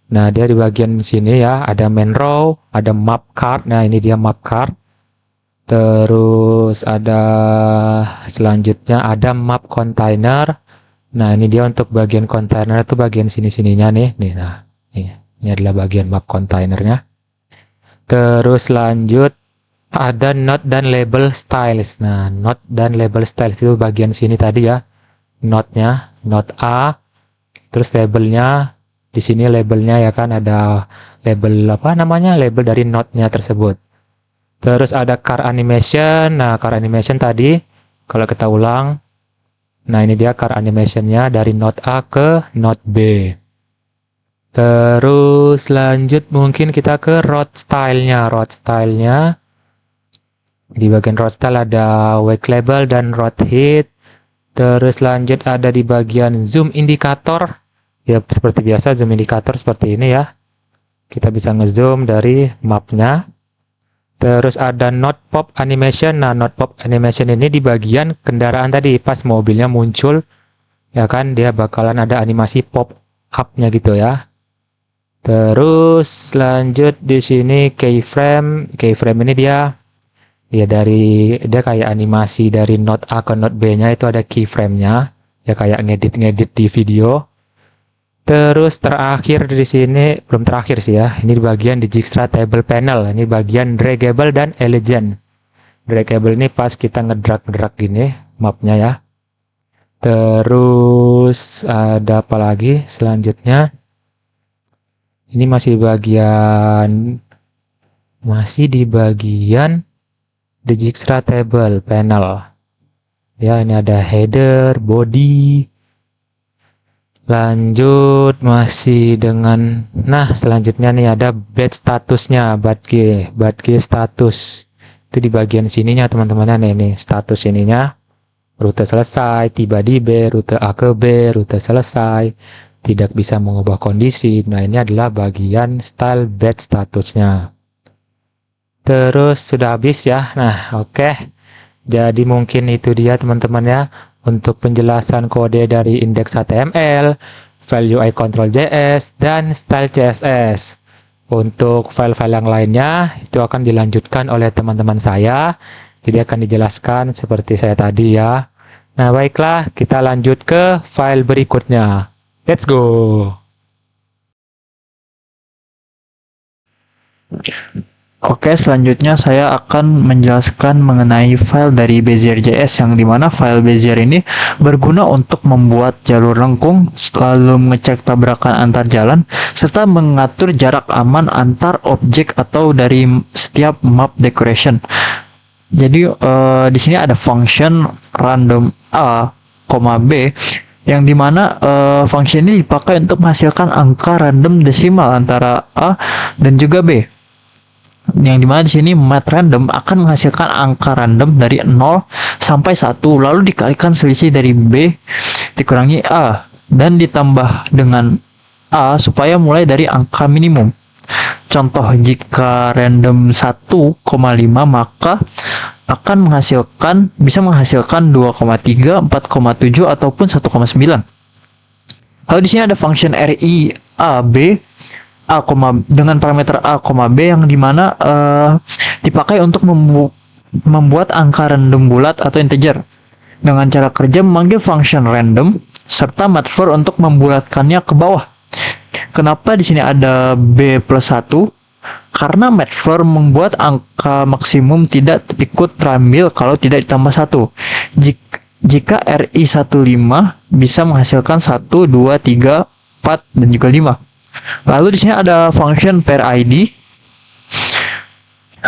Nah, dia di bagian sini ya, ada main row, ada map card. Nah, ini dia map card. Terus ada selanjutnya ada map container. Nah, ini dia untuk bagian container itu bagian sini-sininya nih. Nah, ini adalah bagian map containernya. Terus lanjut ada node dan label styles. Nah, node dan label styles itu bagian sini tadi ya. Node-nya, node A. Terus labelnya di sini labelnya ya kan ada label label dari node-nya tersebut. Terus ada car animation. Nah, car animation tadi kalau kita ulang, nah ini dia car animation-nya dari node A ke node B. Terus lanjut mungkin kita ke road style-nya. Road style-nya di bagian road style ada wake label dan road height. Terus lanjut ada di bagian zoom indikator. Ya seperti biasa zoom indikator seperti ini ya. Kita bisa ngezoom dari mapnya. Terus ada node pop animation. Nah, node pop animation ini di bagian kendaraan tadi pas mobilnya muncul, ya kan dia bakalan ada animasi pop up-nya gitu ya. Terus lanjut di sini keyframe. Keyframe ini dia kayak animasi dari node A ke node B-nya itu ada keyframe-nya. Ya kayak ngedit-ngedit di video. Terus terakhir di sini, belum terakhir sih ya, ini di bagian Dijkstra Table Panel, ini bagian draggable dan elegant. Draggable ini pas kita ngedrag gini mapnya ya. Terus ada apa lagi selanjutnya? Ini masih di bagian Dijkstra Table Panel. Ya, ini ada header, body. Lanjut masih dengan, nah selanjutnya nih ada batch statusnya, batch status. Itu di bagian sininya teman-teman, nih status ininya. Rute selesai, tiba di B, rute A ke B, rute selesai, tidak bisa mengubah kondisi. Nah, ini adalah bagian style batch statusnya. Terus sudah habis ya. Nah, oke. Jadi mungkin itu dia teman-teman ya untuk penjelasan kode dari index HTML, file UI control JS, dan style CSS. Untuk file-file yang lainnya itu akan dilanjutkan oleh teman-teman saya. Jadi akan dijelaskan seperti saya tadi ya. Nah, baiklah, kita lanjut ke file berikutnya. Let's go! Oke, selanjutnya saya akan menjelaskan mengenai file dari Bezier.js, yang dimana file Bezier ini berguna untuk membuat jalur lengkung, lalu mengecek tabrakan antar jalan, serta mengatur jarak aman antar objek atau dari setiap map decoration. Jadi di sini ada function random a, b, yang dimana function ini dipakai untuk menghasilkan angka random desimal antara a dan juga b. Yang dimana di sini math random akan menghasilkan angka random dari 0 sampai 1, lalu dikalikan selisih dari b dikurangi a dan ditambah dengan a supaya mulai dari angka minimum. Contoh, jika random 1,5 maka akan bisa menghasilkan 2,3, 4,7 ataupun 1,9. Lalu di sini ada function ri a b dengan parameter a, b yang dimana dipakai untuk membuat angka random bulat atau integer. Dengan cara kerja memanggil function random serta math for untuk membulatkannya ke bawah. Kenapa di sini ada b plus 1? Karena math for membuat angka maksimum tidak ikut terambil kalau tidak ditambah 1. Jika ri15 bisa menghasilkan 1, 2, 3, 4 dan juga 5. Lalu di sini ada function per id.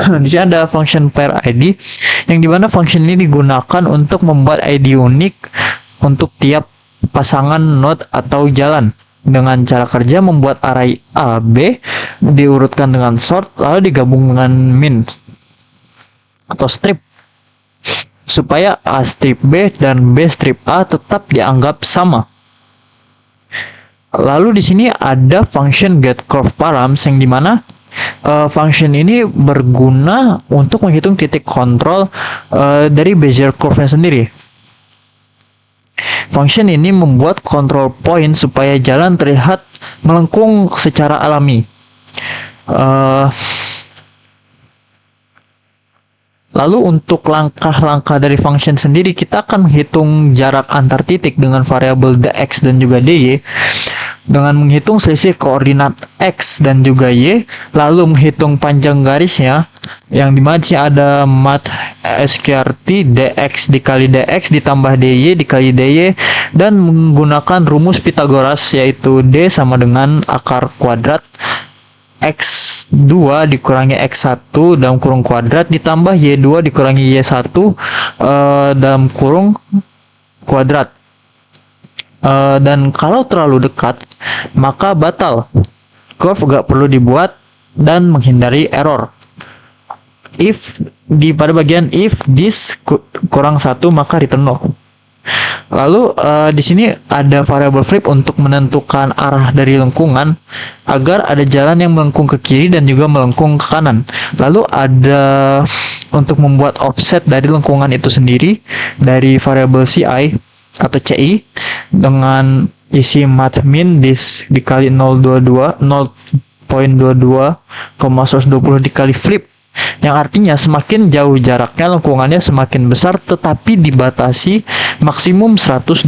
Di sini ada function per id yang dimana function ini digunakan untuk membuat id unik untuk tiap pasangan node atau jalan. Dengan cara kerja membuat array a, b diurutkan dengan sort lalu digabung dengan min atau strip supaya a strip b dan b strip a tetap dianggap sama. Lalu di sini ada function getCurveParams yang dimana function ini berguna untuk menghitung titik kontrol dari Bezier curve-nya sendiri. Function ini membuat control point supaya jalan terlihat melengkung secara alami. Lalu untuk langkah-langkah dari function sendiri, kita akan menghitung jarak antar titik dengan variabel dx dan juga dy dengan menghitung selisih koordinat x dan juga y, lalu menghitung panjang garisnya yang dimana ada math sqrt dx dikali dx ditambah dy dikali dy dan menggunakan rumus Pythagoras yaitu d sama dengan akar kuadrat x2 dikurangi x1 dalam kurung kuadrat ditambah y2 dikurangi y1 dalam kurung kuadrat. Dan kalau terlalu dekat maka batal, curve gak perlu dibuat dan menghindari error. Pada bagian if this kurang 1 maka return no. Lalu di sini ada variabel flip untuk menentukan arah dari lengkungan agar ada jalan yang melengkung ke kiri dan juga melengkung ke kanan. Lalu ada untuk membuat offset dari lengkungan itu sendiri dari variabel ci atau ci dengan isi mathmin dikali 0,22 dikali flip, yang artinya semakin jauh jaraknya lengkungannya semakin besar tetapi dibatasi maksimum 120.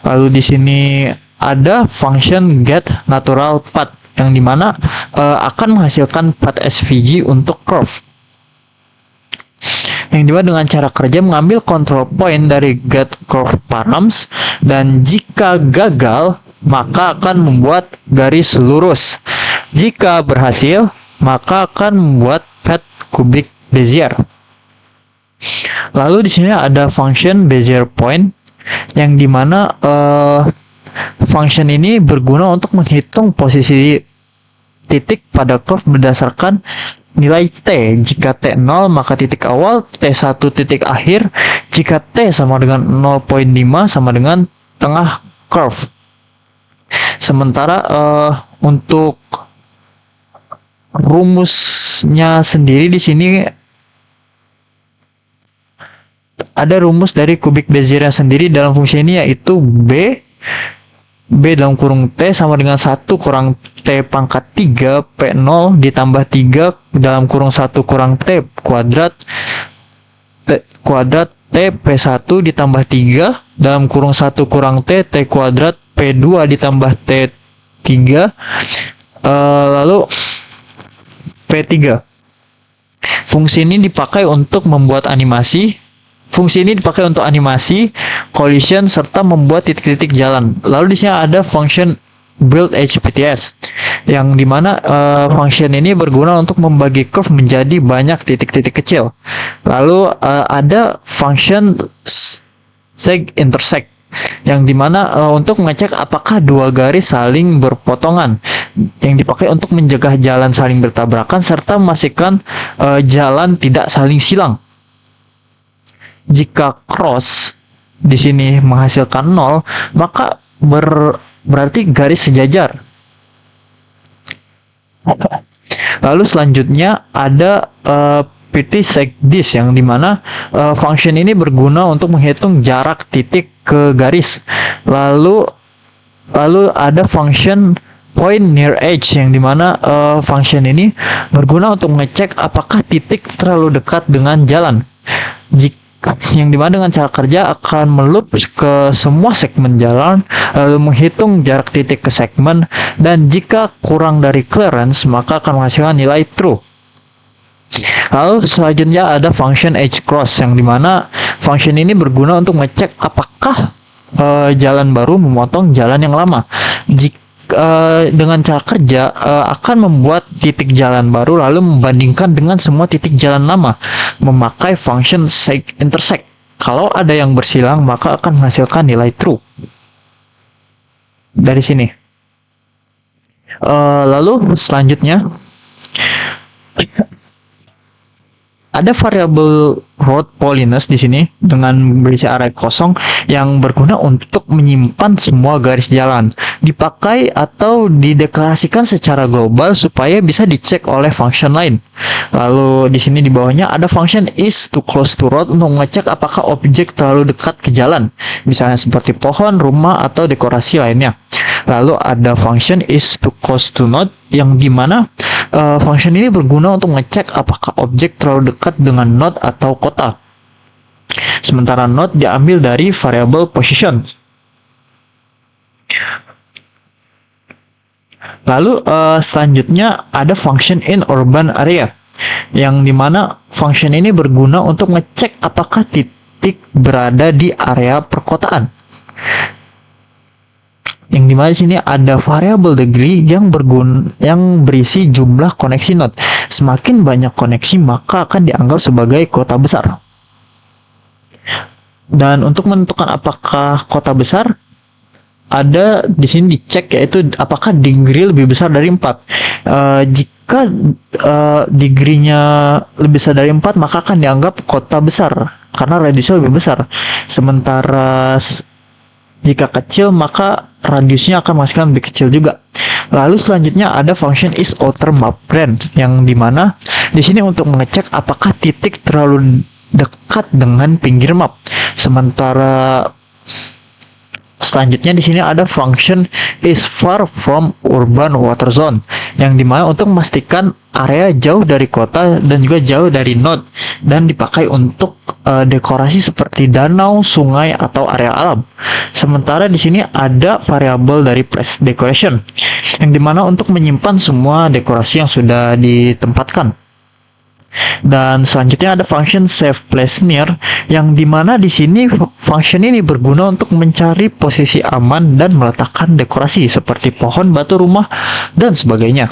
Lalu di sini ada function get natural path yang dimana akan menghasilkan path SVG untuk curve. Yang dimana dengan cara kerja mengambil control point dari get curve params, dan jika gagal maka akan membuat garis lurus. Jika berhasil maka akan membuat path cubic Bezier. Lalu di sini ada function Bezier point yang dimana function ini berguna untuk menghitung posisi titik pada curve berdasarkan nilai T. Jika T 0 maka titik awal, T1 titik akhir. Jika T sama dengan 0.5 sama dengan tengah curve. Sementara untuk rumusnya sendiri di sini ada rumus dari kubik Bezier sendiri dalam fungsi ini, yaitu B dalam kurung T sama dengan 1 kurang T pangkat 3 P0 ditambah 3 dalam kurung 1 kurang T kuadrat T P1 ditambah 3 dalam kurung 1 kurang T kuadrat P2 ditambah T3 lalu P3. Fungsi ini dipakai untuk membuat animasi. Fungsi ini dipakai untuk animasi, collision, serta membuat titik-titik jalan. Lalu di sini ada function build HPTS, yang dimana function ini berguna untuk membagi curve menjadi banyak titik-titik kecil. Lalu ada function seg intersect, yang dimana untuk mengecek apakah dua garis saling berpotongan, yang dipakai untuk mencegah jalan saling bertabrakan serta memastikan jalan tidak saling silang. Jika cross di sini menghasilkan 0, maka berarti garis sejajar. Lalu selanjutnya ada PT SegDis, yang dimana function ini berguna untuk menghitung jarak titik ke garis. Lalu ada function point near edge, yang dimana function ini berguna untuk mengecek apakah titik terlalu dekat dengan jalan. Yang dimana dengan cara kerja akan meloop ke semua segmen jalan, lalu menghitung jarak titik ke segmen, dan jika kurang dari clearance maka akan menghasilkan nilai true. Lalu selanjutnya ada function edge cross, yang dimana function ini berguna untuk mengecek apakah jalan baru memotong jalan yang lama. Dengan cara kerja akan membuat titik jalan baru lalu membandingkan dengan semua titik jalan lama memakai function seg intersect. Kalau ada yang bersilang maka akan menghasilkan nilai true dari sini. Lalu selanjutnya ada variabel road polyness di sini dengan berisi array kosong yang berguna untuk menyimpan semua garis jalan. Dipakai atau dideklarasikan secara global supaya bisa dicek oleh function lain. Lalu di sini di bawahnya ada function is too close to road untuk mengecek apakah objek terlalu dekat ke jalan, misalnya seperti pohon, rumah, atau dekorasi lainnya. Lalu ada function is too close to node, yang dimana function ini berguna untuk mengecek apakah objek terlalu dekat dengan node atau kota. Sementara node diambil dari variabel position. Lalu selanjutnya ada function in urban area, yang dimana function ini berguna untuk ngecek apakah titik berada di area perkotaan. Yang dimana sini ada variabel degree yang berisi jumlah koneksi node. Semakin banyak koneksi maka akan dianggap sebagai kota besar. Dan untuk menentukan apakah kota besar, ada di sini dicek, yaitu apakah degree lebih besar dari 4. Jika degree-nya lebih besar dari 4 maka akan dianggap kota besar karena radiusnya lebih besar. Sementara jika kecil maka radiusnya akan menghasilkan lebih kecil juga. Lalu selanjutnya ada function is outer map brand, yang dimana di sini untuk mengecek apakah titik terlalu dekat dengan pinggir map. Sementara Selanjutnya di sini ada function is far from urban water zone, yang dimana untuk memastikan area jauh dari kota dan juga jauh dari node, dan dipakai untuk dekorasi seperti danau, sungai, atau area alam. Sementara di sini ada variabel dari place decoration, yang dimana untuk menyimpan semua dekorasi yang sudah ditempatkan. Dan selanjutnya ada function save place near, yang dimana di sini function ini berguna untuk mencari posisi aman dan meletakkan dekorasi seperti pohon, batu, rumah, dan sebagainya.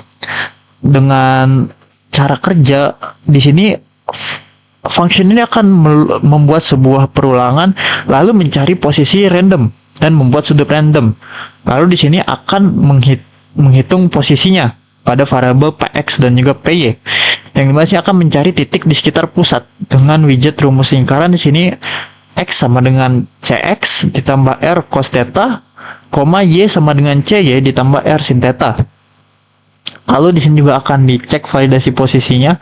Dengan cara kerja di sini, function ini akan membuat sebuah perulangan lalu mencari posisi random dan membuat sudut random. Lalu di sini akan menghitung posisinya pada variabel px dan juga py, yang dimana akan mencari titik di sekitar pusat dengan widget rumus lingkaran. Di sini x sama dengan cx ditambah r cos theta, y sama dengan cy ditambah r sin theta. Lalu di sini juga akan dicek validasi posisinya,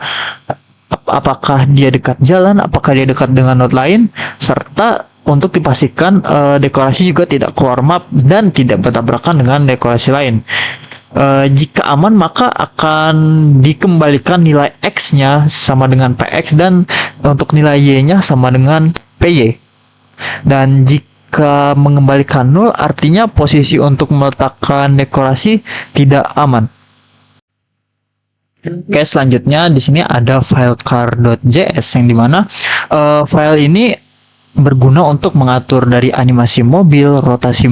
apakah dia dekat jalan, apakah dia dekat dengan node lain, serta untuk dipastikan dekorasi juga tidak keluar map dan tidak bertabrakan dengan dekorasi lain. Jika aman, maka akan dikembalikan nilai x-nya sama dengan px dan untuk nilai y-nya sama dengan py. Dan jika mengembalikan 0, artinya posisi untuk meletakkan dekorasi tidak aman. Oke, selanjutnya di sini ada file car.js, yang dimana file ini berguna untuk mengatur dari animasi mobil, rotasi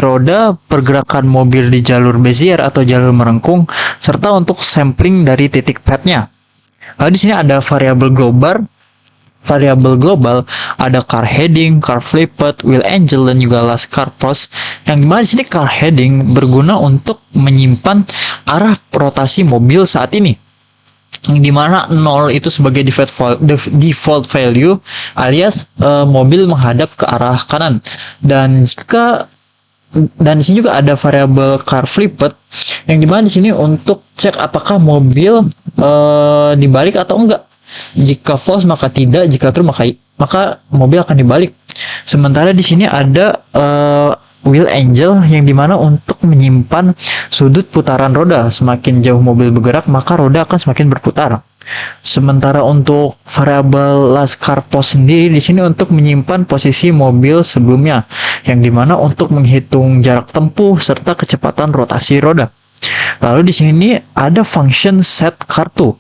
roda, pergerakan mobil di jalur Bezier atau jalur melengkung, serta untuk sampling dari titik path-nya. Lalu di sini ada variabel global, ada car heading, car flipped, wheel angle, dan juga last car post. Yang dimana di sini car heading berguna untuk menyimpan arah rotasi mobil saat ini, yang dimana 0 itu sebagai default value alias mobil menghadap ke arah kanan. Dan di sini juga ada variabel car flipped, yang dimana di sini untuk cek apakah mobil dibalik atau enggak. Jika false maka tidak, jika true maka mobil akan dibalik. Sementara di sini ada wheel angle, yang dimana untuk menyimpan sudut putaran roda. Semakin jauh mobil bergerak, maka roda akan semakin berputar. Sementara untuk variabel last car post sendiri di sini untuk menyimpan posisi mobil sebelumnya, yang dimana untuk menghitung jarak tempuh serta kecepatan rotasi roda. Lalu di sini ada function set car to,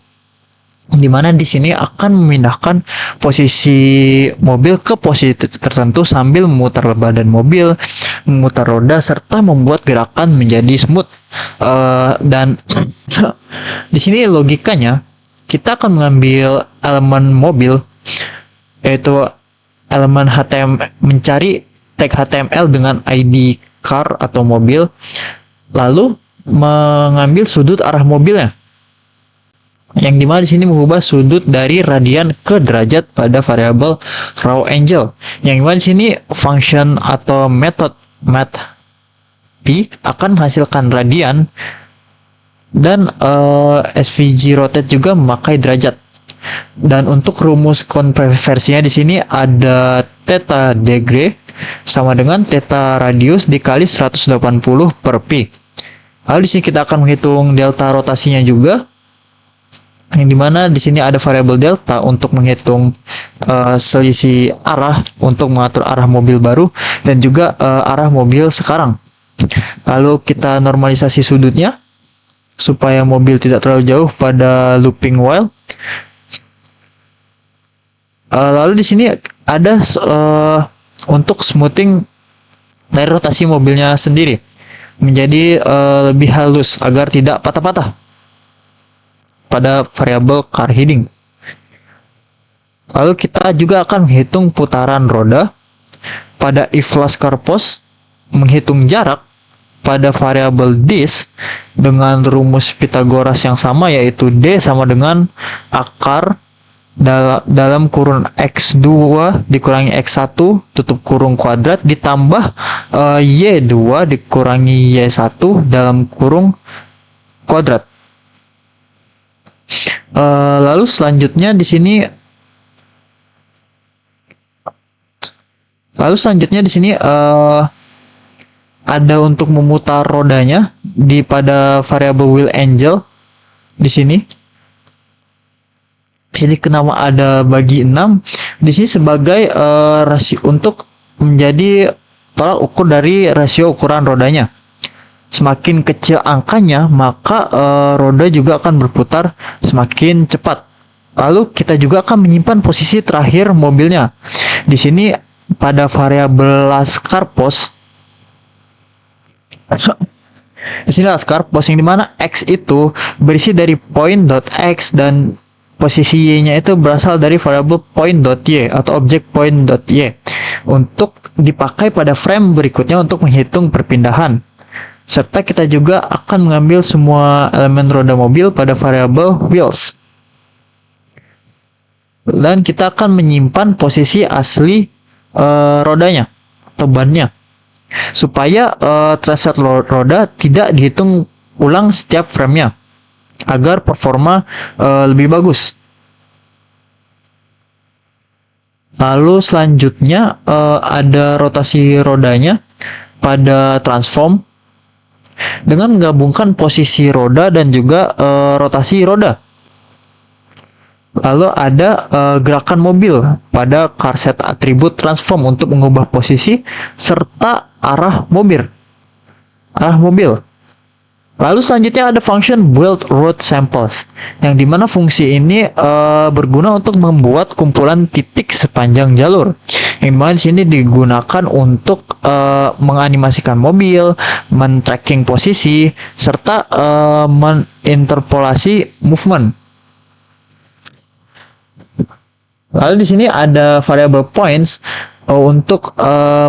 di mana di sini akan memindahkan posisi mobil ke posisi tertentu sambil memutar badan mobil, memutar roda, serta membuat gerakan menjadi smooth. Dan di sini logikanya kita akan mengambil elemen mobil, yaitu elemen HTML, mencari tag HTML dengan ID car atau mobil, lalu mengambil sudut arah mobilnya, yang dimana di sini mengubah sudut dari radian ke derajat pada variabel raw angle, yang dimana di sini function atau method math p akan menghasilkan radian, dan svg rotate juga memakai derajat. Dan untuk rumus konversinya di sini ada theta degree sama dengan theta radius dikali 180 per pi. Lalu di sini kita akan menghitung delta rotasinya juga, yang dimana di sini ada variabel delta untuk menghitung selisih arah untuk mengatur arah mobil baru dan juga arah mobil sekarang. Lalu kita normalisasi sudutnya supaya mobil tidak terlalu jauh pada looping while. Lalu di sini ada untuk smoothing dari rotasi mobilnya sendiri menjadi lebih halus agar tidak patah-patah pada variabel car heading. Lalu kita juga akan menghitung putaran roda pada if last car post, menghitung jarak pada variabel dis dengan rumus Pythagoras yang sama, yaitu d sama dengan akar dalam kurun x2 dikurangi x1 tutup kurung kuadrat ditambah y2 dikurangi y1 dalam kurung kuadrat. Lalu selanjutnya di sini Lalu selanjutnya di sini ada untuk memutar rodanya pada variabel wheel angle di sini. Di sini kenapa ada bagi 6? Di sini sebagai rasio untuk menjadi tolak ukur dari rasio ukuran rodanya. Semakin kecil angkanya, maka roda juga akan berputar semakin cepat. Lalu kita juga akan menyimpan posisi terakhir mobilnya. Di sini pada variabel laskar post. Di sini laskar post yang dimana x itu berisi dari point.x dan posisi y-nya itu berasal dari variabel point.y atau objek point.y untuk dipakai pada frame berikutnya untuk menghitung perpindahan. Serta kita juga akan mengambil semua elemen roda mobil pada variabel wheels. Dan kita akan menyimpan posisi asli rodanya atau bannya. Supaya translate roda tidak dihitung ulang setiap framenya agar performa lebih bagus. Lalu selanjutnya ada rotasi rodanya pada transform dengan menggabungkan posisi roda dan juga rotasi roda. Lalu ada gerakan mobil pada car set atribut transform untuk mengubah posisi serta arah mobil. Lalu selanjutnya ada function build route samples, yang dimana fungsi ini berguna untuk membuat kumpulan titik sepanjang jalur. Yang dimana di sini digunakan untuk menganimasikan mobil, men-tracking posisi, serta menginterpolasi movement. Lalu di sini ada variable points untuk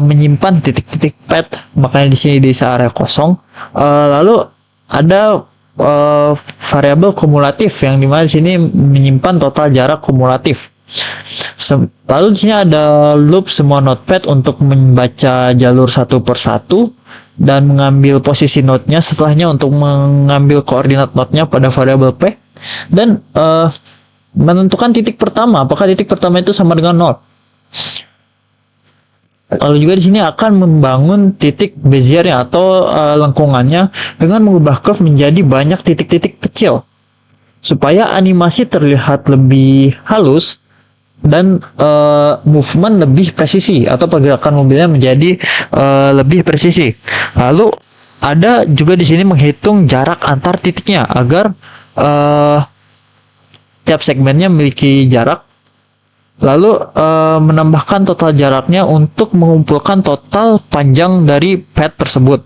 menyimpan titik-titik pad, makanya di sini diisi area kosong. Lalu ada variabel kumulatif yang dimana di sini menyimpan total jarak kumulatif. Lalu di sini ada loop semua notepad untuk membaca jalur satu per satu dan mengambil posisi node-nya setelahnya untuk mengambil koordinat node-nya pada variabel p dan menentukan titik pertama, apakah titik pertama itu sama dengan 0. Lalu juga di sini akan membangun titik Bezier-nya atau lengkungannya dengan mengubah curve menjadi banyak titik-titik kecil supaya animasi terlihat lebih halus dan movement lebih presisi atau pergerakan mobilnya menjadi lebih presisi. Lalu ada juga di sini menghitung jarak antar titiknya agar tiap segmennya memiliki jarak. Lalu menambahkan total jaraknya untuk mengumpulkan total panjang dari pad tersebut.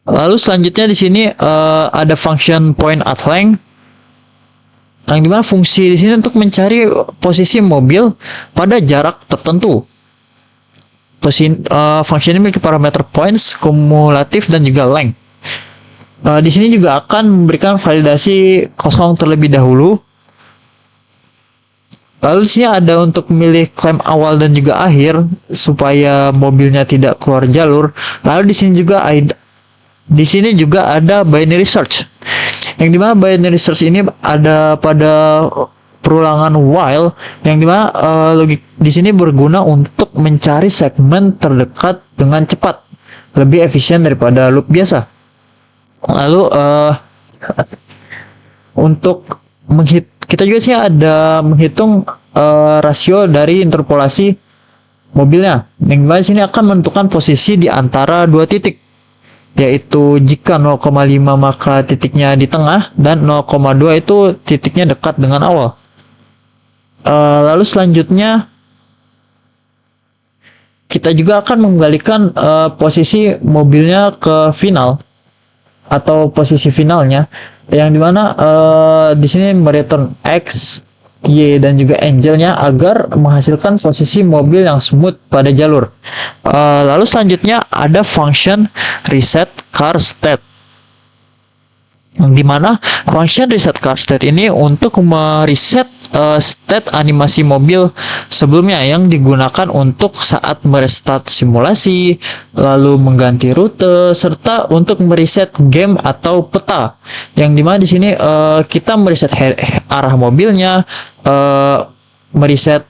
Lalu selanjutnya di sini ada function point at length, yang dimana fungsi di sini untuk mencari posisi mobil pada jarak tertentu. Function ini memiliki parameter points, kumulatif, dan juga length. Di sini juga akan memberikan validasi kosong terlebih dahulu. Lalu di sini ada untuk memilih klaim awal dan juga akhir supaya mobilnya tidak keluar jalur. Lalu di sini juga ada binary search. Yang dimana binary search ini ada pada perulangan while, yang dimana logik di sini berguna untuk mencari segmen terdekat dengan cepat, lebih efisien daripada loop biasa. Lalu untuk kita juga sih ada menghitung rasio dari interpolasi mobilnya. Yang dimana sini akan menentukan posisi di antara dua titik, yaitu jika 0,5 maka titiknya di tengah dan 0,2 itu titiknya dekat dengan awal. Lalu selanjutnya kita juga akan mengembalikan posisi mobilnya ke final atau posisi finalnya, yang dimana di sini mereturn x, y, dan juga angle-nya agar menghasilkan posisi mobil yang smooth pada jalur. Lalu selanjutnya ada function reset car state, yang dimana function reset car state ini untuk mereset state animasi mobil sebelumnya yang digunakan untuk saat merestart simulasi, lalu mengganti rute, serta untuk mereset game atau peta. Yang dimana di sini kita mereset arah mobilnya, meriset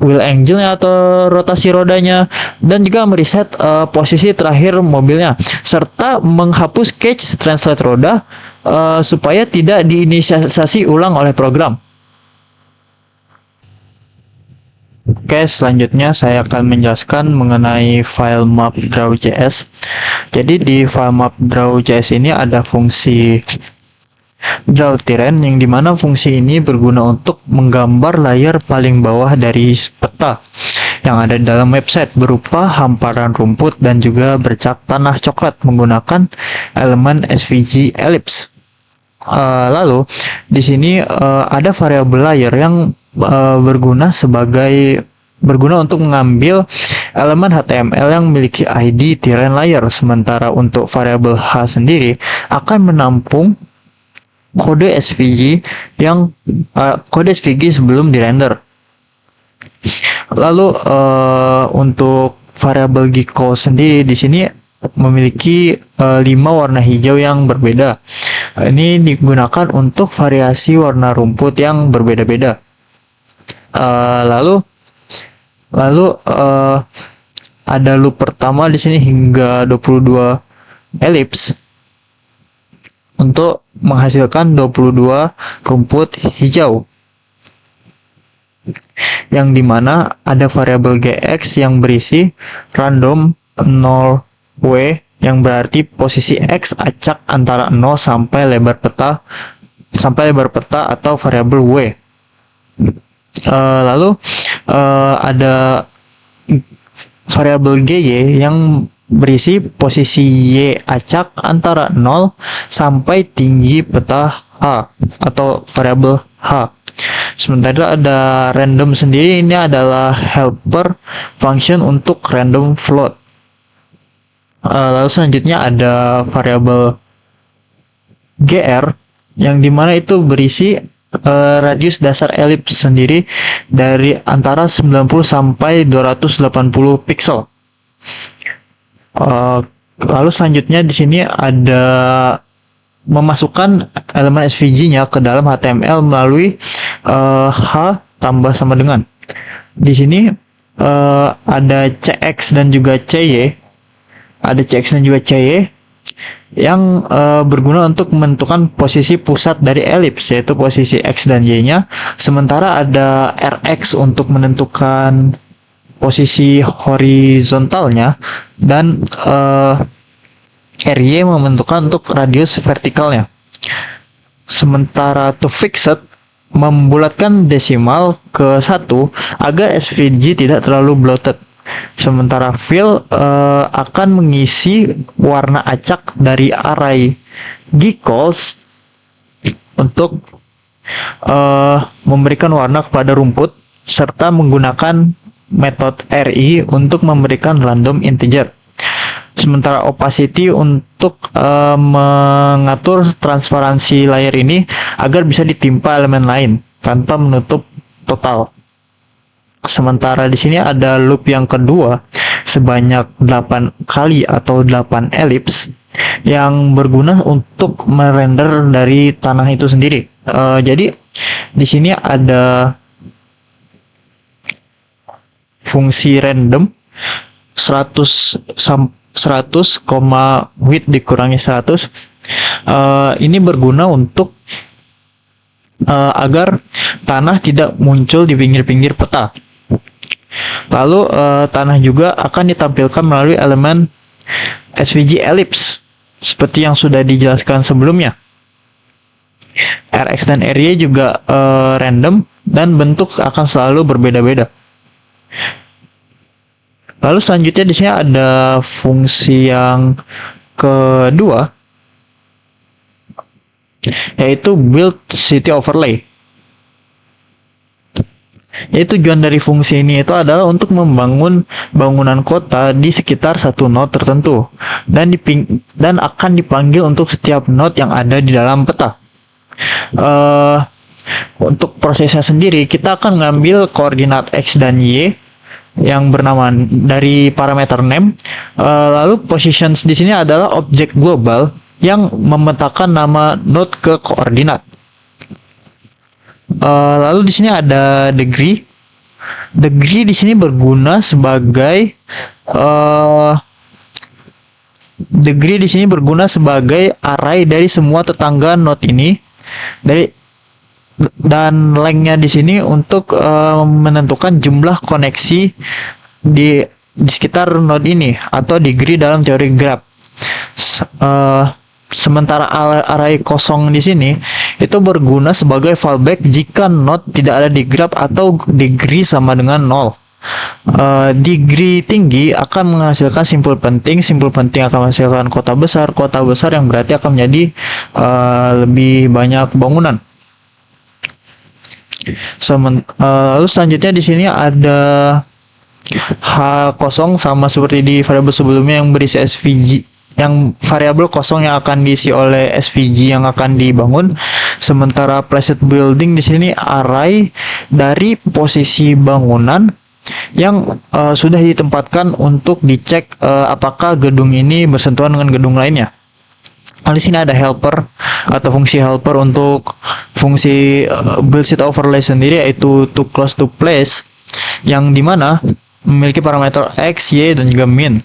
wheel angle-nya atau rotasi rodanya, dan juga meriset posisi terakhir mobilnya, serta menghapus cache translate roda supaya tidak diinisialisasi ulang oleh program. Oke, selanjutnya saya akan menjelaskan mengenai file map draw.js. Jadi di file map draw.js ini ada fungsi draw terrain, yang dimana fungsi ini berguna untuk menggambar layer paling bawah dari peta yang ada di dalam website berupa hamparan rumput dan juga bercak tanah coklat menggunakan elemen SVG ellipse. Lalu di sini ada variabel layer yang berguna untuk mengambil elemen HTML yang memiliki ID terrain layer, sementara untuk variabel H sendiri akan menampung kode SVG sebelum dirender. Lalu untuk variabel Gecko sendiri di sini memiliki 5 warna hijau yang berbeda. Ini digunakan untuk variasi warna rumput yang berbeda-beda. Lalu ada loop pertama di sini hingga 22 ellipse untuk menghasilkan 22 rumput hijau, yang dimana ada variabel gx yang berisi random 0w, yang berarti posisi x acak antara 0 sampai lebar peta atau variabel w. Lalu ada variabel gy yang berisi posisi y acak antara 0 sampai tinggi peta h atau variabel h. Sementara ada random sendiri, ini adalah helper function untuk random float. Lalu selanjutnya ada variabel gr yang dimana itu berisi radius dasar elips sendiri dari antara 90 sampai 280 pixel. Lalu selanjutnya di sini ada memasukkan elemen SVG-nya ke dalam HTML melalui h tambah sama dengan. Di sini ada cx dan juga cy. Ada cx dan juga cy yang berguna untuk menentukan posisi pusat dari elips, yaitu posisi x dan y-nya. Sementara ada rx untuk menentukan posisi horizontalnya, dan ry menentukan untuk radius vertikalnya. Sementara to fixed membulatkan desimal ke 1 agar SVG tidak terlalu bloated. Sementara fill akan mengisi warna acak dari array Gecko untuk memberikan warna kepada rumput, serta menggunakan metode ri untuk memberikan random integer. Sementara opacity untuk mengatur transparansi layer ini agar bisa ditimpa elemen lain tanpa menutup total. Sementara di sini ada loop yang kedua sebanyak 8 kali atau 8 ellipse yang berguna untuk merender dari tanah itu sendiri. Jadi di sini ada fungsi random 100, width dikurangi 100. Ini berguna untuk agar tanah tidak muncul di pinggir-pinggir peta. Lalu tanah juga akan ditampilkan melalui elemen SVG ellipse seperti yang sudah dijelaskan sebelumnya. Rx dan ry juga random dan bentuk akan selalu berbeda-beda. Lalu selanjutnya di sini ada fungsi yang kedua, yaitu build city overlay. Yaitu tujuan dari fungsi ini itu adalah untuk membangun bangunan kota di sekitar satu node tertentu, dan akan dipanggil untuk setiap node yang ada di dalam peta. Untuk prosesnya sendiri, kita akan mengambil koordinat x dan y yang bernama dari parameter name. Lalu positions di sini adalah objek global yang memetakan nama node ke koordinat. Lalu di sini ada degree. Degree di sini berguna sebagai array dari semua tetangga node ini, dan lengthnya di sini untuk menentukan jumlah koneksi di sekitar node ini atau degree dalam teori graph. Sementara array kosong di sini itu berguna sebagai fallback jika node tidak ada di graph atau degree sama dengan 0. Degree tinggi akan menghasilkan simpul penting akan menghasilkan kota besar yang berarti akan menjadi lebih banyak bangunan. Lalu selanjutnya di sini ada H0 sama seperti di variabel sebelumnya yang berisi SVG, yang variabel kosong yang akan diisi oleh SVG yang akan dibangun. Sementara placed building di sini array dari posisi bangunan yang sudah ditempatkan untuk dicek apakah gedung ini bersentuhan dengan gedung lainnya. Di sini ada helper atau fungsi helper untuk fungsi build sheet overlay sendiri, yaitu too close to place, yang dimana memiliki parameter x, y, dan juga min.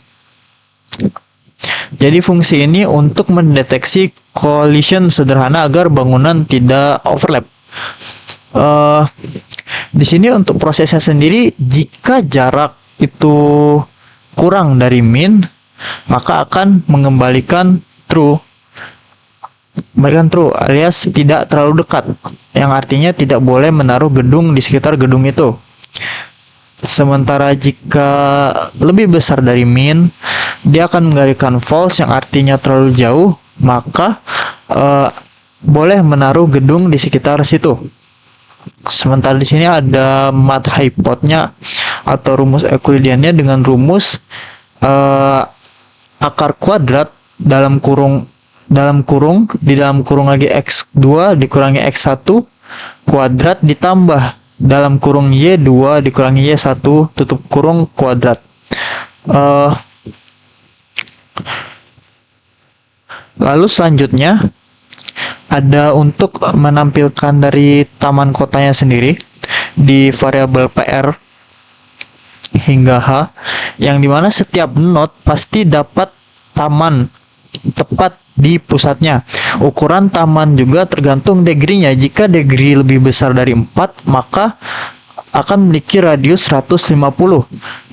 Jadi fungsi ini untuk mendeteksi collision sederhana agar bangunan tidak overlap. Di sini untuk prosesnya sendiri, jika jarak itu kurang dari min, maka akan mengembalikan true alias tidak terlalu dekat, yang artinya tidak boleh menaruh gedung di sekitar gedung itu. Sementara jika lebih besar dari min, dia akan menggalikan false, yang artinya terlalu jauh, maka boleh menaruh gedung di sekitar situ. Sementara di sini ada math hypothesis-nya atau rumus Euclideannya dengan rumus akar kuadrat dalam kurung lagi x2 dikurangi x1 kuadrat ditambah dalam kurung y2 dikurangi y1 tutup kurung kuadrat. Lalu selanjutnya ada untuk menampilkan dari taman kotanya sendiri di variabel PR hingga H, yang dimana setiap node pasti dapat taman tepat di pusatnya. Ukuran taman juga tergantung degree-nya. Jika degree lebih besar dari 4, maka akan memiliki radius 150.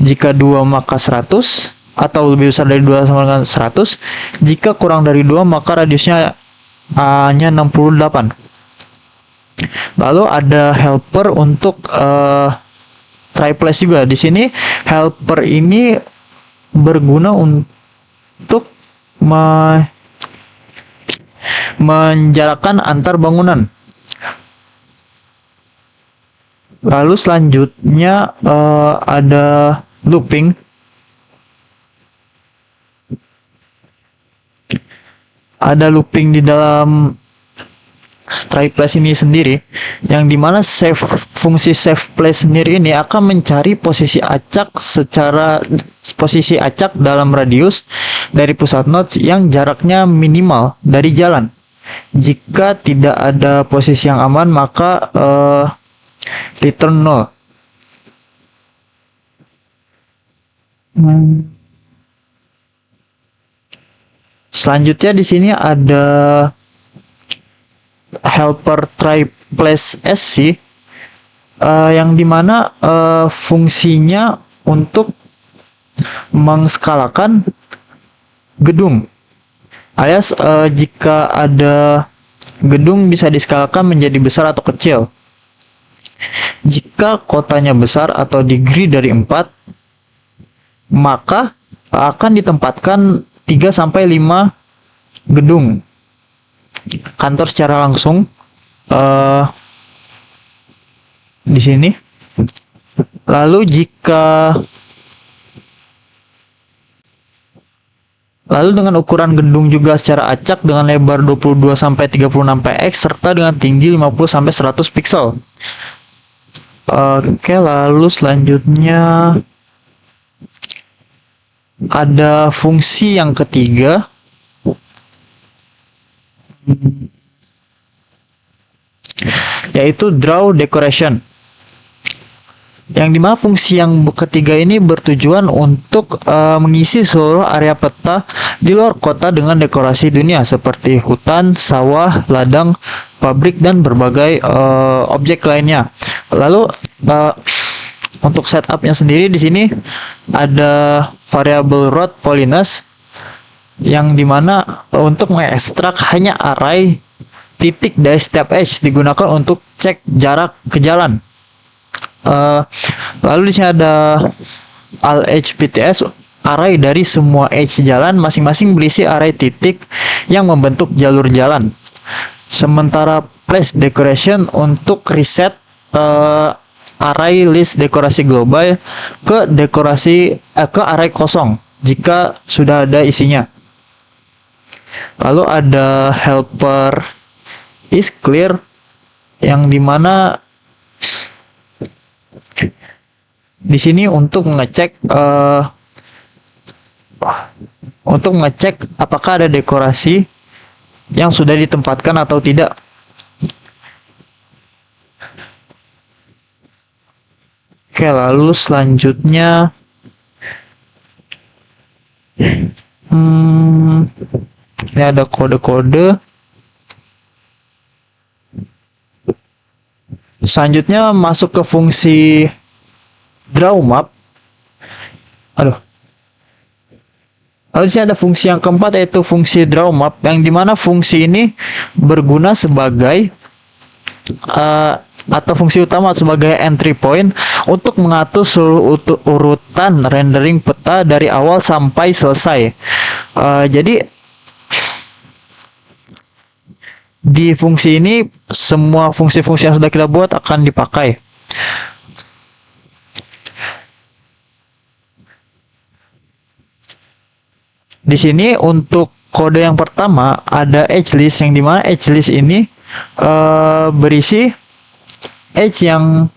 Jika 2 maka 100, atau lebih besar dari 2 sama dengan 100. Jika kurang dari 2 maka radiusnya hanya 68. Lalu ada helper untuk triplace juga. Di sini helper ini berguna untuk menjarakkan antar bangunan. Lalu selanjutnya ada looping. Ada looping di dalam triplace ini sendiri, yang dimana fungsi save place sendiri ini akan mencari posisi acak dalam radius dari pusat node yang jaraknya minimal dari jalan. Jika tidak ada posisi yang aman, maka return null. Selanjutnya di sini ada helper triplace SC, yang dimana fungsinya untuk mengskalakan gedung, alias jika ada gedung bisa diskalakan menjadi besar atau kecil. Jika kotanya besar atau degree dari 4, maka akan ditempatkan 3-5 gedung kantor secara langsung di sini. Lalu dengan ukuran gedung juga secara acak dengan lebar 22-36 px serta dengan tinggi 50-100 pixel. Oke, lalu selanjutnya ada fungsi yang ketiga, yaitu draw decoration. Yang dimana fungsi yang ketiga ini bertujuan untuk mengisi seluruh area peta di luar kota dengan dekorasi dunia seperti hutan, sawah, ladang, pabrik, dan berbagai objek lainnya. Lalu untuk setupnya sendiri di sini ada variable root polyness yang dimana untuk mengekstrak hanya array titik dari setiap edge digunakan untuk cek jarak ke jalan. Lalu di sini ada all edge PTS, array dari semua edge jalan masing-masing berisi array titik yang membentuk jalur jalan. Sementara place decoration untuk reset array list dekorasi global ke ke array kosong jika sudah ada isinya. Lalu ada helper is clear yang dimana di sini untuk mengecek apakah ada dekorasi yang sudah ditempatkan atau tidak. Oke, lalu selanjutnya ini ada kode-kode. Selanjutnya masuk ke fungsi draw map. Lalu di sini ada fungsi yang keempat yaitu fungsi draw map yang dimana fungsi ini berguna sebagai atau fungsi utama sebagai entry point untuk mengatur seluruh urutan rendering peta dari awal sampai selesai. Jadi di fungsi ini semua fungsi-fungsi yang sudah kita buat akan dipakai. Di sini untuk kode yang pertama ada edge list yang dimana edge list ini berisi edge yang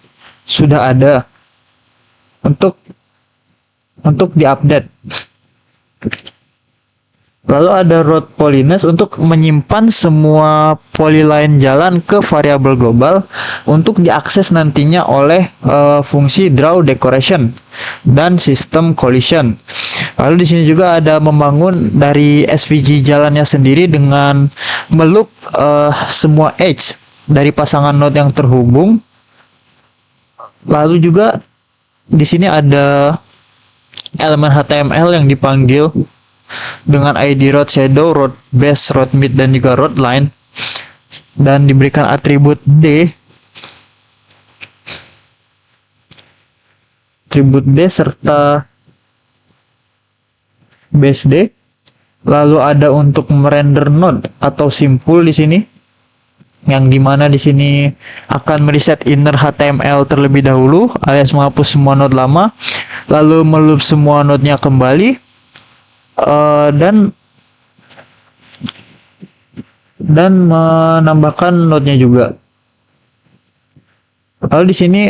sudah ada untuk diupdate. Lalu ada root polyness untuk menyimpan semua polyline jalan ke variabel global untuk diakses nantinya oleh fungsi draw decoration dan sistem collision. Lalu di sini juga ada membangun dari SVG jalannya sendiri dengan meloop semua edge dari pasangan node yang terhubung. Lalu juga di sini ada elemen HTML yang dipanggil dengan ID root shadow, root base, root mid, dan juga root line, dan diberikan atribut D, serta base D. Lalu ada untuk merender node atau simpul di sini, yang dimana di sini akan mereset inner HTML terlebih dahulu, alias menghapus semua node lama, lalu meloop semua node-nya kembali. Dan menambahkan node-nya juga. Lalu di sini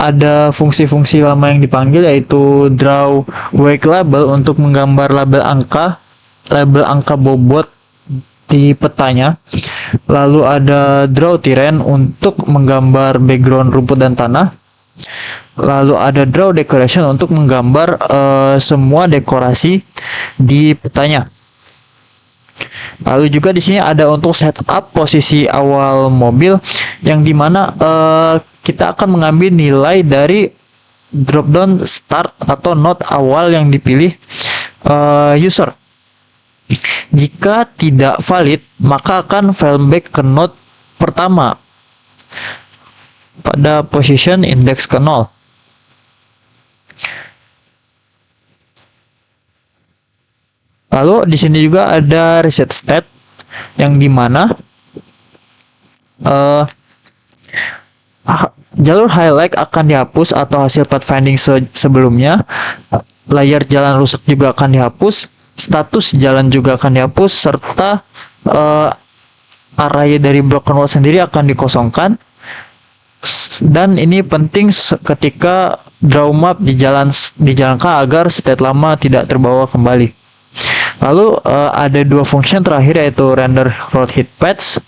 ada fungsi-fungsi lama yang dipanggil yaitu draw wake label untuk menggambar label angka bobot di petanya. Lalu ada draw terrain untuk menggambar background rumput dan tanah. Lalu ada draw decoration untuk menggambar semua dekorasi di petanya. Lalu juga di sini ada untuk setup posisi awal mobil yang dimana kita akan mengambil nilai dari dropdown start atau node awal yang dipilih user. Jika tidak valid, maka akan fallback ke node pertama pada position index ke 0. Lalu di sini juga ada reset state yang dimana jalur highlight akan dihapus atau hasil pathfinding sebelumnya, layar jalan rusak juga akan dihapus, status jalan juga akan dihapus, serta array dari broken wall sendiri akan dikosongkan. Dan ini penting ketika draw map dijalankan agar state lama tidak terbawa kembali. Lalu ada dua function terakhir yaitu render road heat paths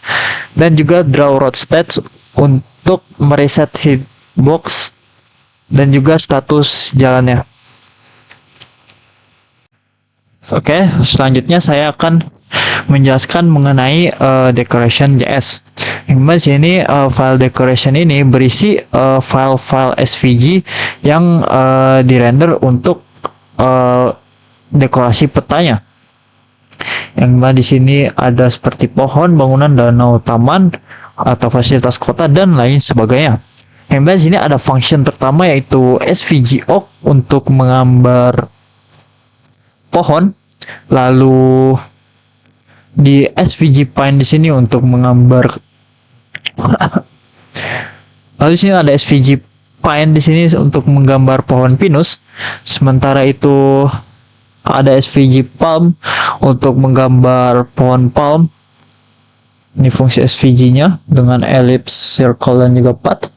dan juga draw road stats untuk mereset hitbox dan juga status jalannya. Oke, selanjutnya saya akan menjelaskan mengenai decoration.js. Yang di sini file decoration ini berisi file-file SVG yang dirender untuk dekorasi petanya. Yang mana di sini ada seperti pohon, bangunan, danau, taman, atau fasilitas kota dan lain sebagainya. Yang mana di sini ada function pertama yaitu SVG awk untuk menggambar pohon, lalu di SVG pine di sini untuk menggambar lalu di sini ada SVG pine di sini untuk menggambar pohon pinus, sementara itu ada SVG palm untuk menggambar pohon palm. Ini fungsi SVG-nya dengan ellipse, circle dan juga path.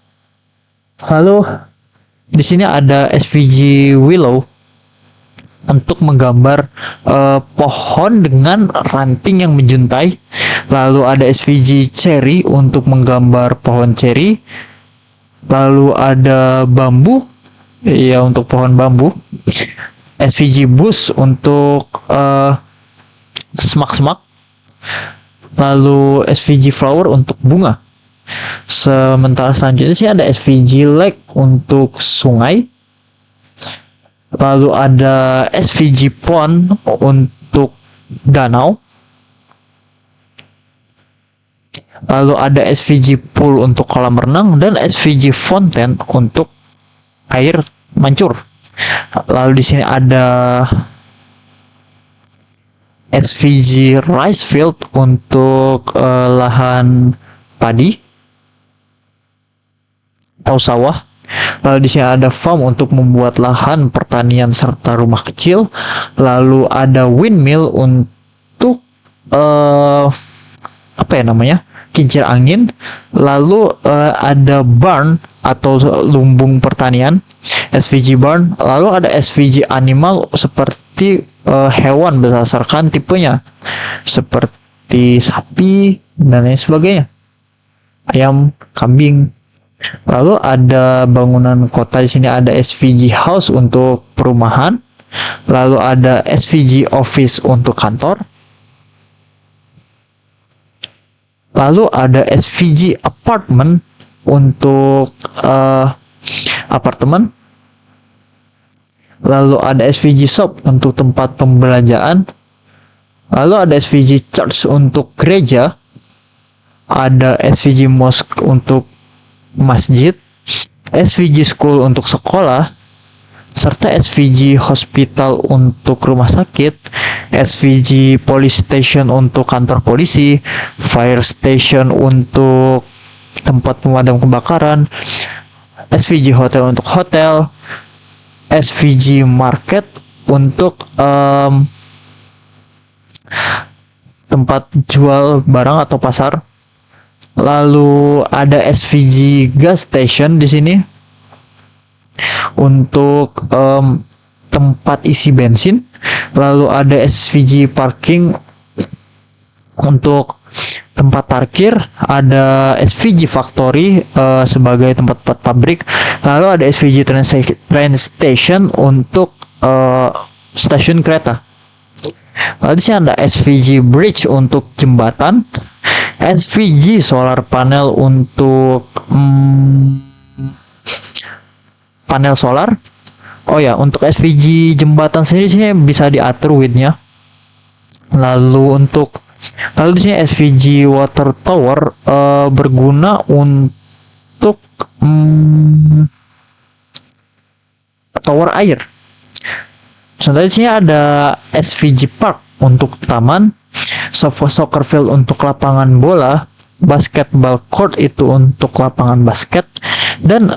Lalu di sini ada SVG willow untuk menggambar pohon dengan ranting yang menjuntai. Lalu ada SVG cherry untuk menggambar pohon cherry. Lalu ada bambu, ya untuk pohon bambu. SVG bush untuk semak-semak. Lalu SVG flower untuk bunga. Sementara selanjutnya sih ada SVG lake untuk sungai. Lalu ada SVG pond untuk danau. Lalu ada SVG pool untuk kolam renang dan SVG fountain untuk air mancur. Lalu di sini ada SVG rice field untuk lahan padi atau sawah. Lalu di sini ada farm untuk membuat lahan pertanian serta rumah kecil. Lalu ada windmill untuk kincir angin. Lalu ada barn atau lumbung pertanian, SVG barn. Lalu ada SVG animal seperti hewan berdasarkan tipenya, seperti sapi dan lain sebagainya, ayam, kambing. Lalu ada bangunan kota, di sini ada SVG house untuk perumahan. Lalu ada SVG office untuk kantor. Lalu ada SVG apartment untuk apartemen. Lalu ada SVG shop untuk tempat pembelanjaan. Lalu ada SVG church untuk gereja. Ada SVG mosque untuk masjid, SVG school untuk sekolah, serta SVG hospital untuk rumah sakit, SVG police station untuk kantor polisi, fire station untuk tempat pemadam kebakaran, SVG hotel untuk hotel, SVG market untuk tempat jual barang atau pasar. Lalu ada SVG gas station di sini untuk tempat isi bensin. Lalu ada SVG parking untuk tempat parkir. Ada SVG factory sebagai tempat pabrik. Lalu ada SVG train station untuk stasiun kereta. Lalu di sini ada SVG bridge untuk jembatan. SVG solar panel untuk panel solar. Oh ya, untuk SVG jembatan sendiri sini bisa diatur width-nya. Lalu di sini SVG water tower berguna untuk tower air. Selanjutnya di sini ada SVG park untuk taman, soccer field untuk lapangan bola, basketball court itu untuk lapangan basket, dan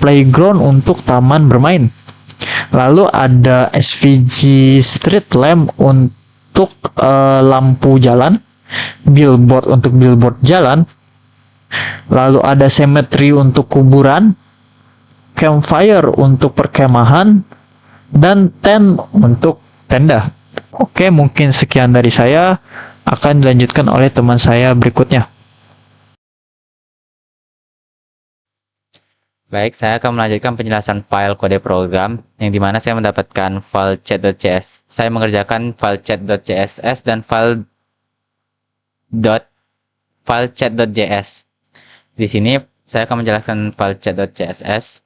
playground untuk taman bermain. Lalu ada SVG street lamp untuk lampu jalan, billboard untuk billboard jalan. Lalu ada cemetery untuk kuburan, campfire untuk perkemahan, dan tent untuk tenda. Oke, mungkin sekian dari saya, akan dilanjutkan oleh teman saya berikutnya. Baik, saya akan melanjutkan penjelasan file kode program yang dimana saya mendapatkan file chat.cs. Saya mengerjakan file chat.css dan file chat.js. Di sini saya akan menjelaskan file chat.css.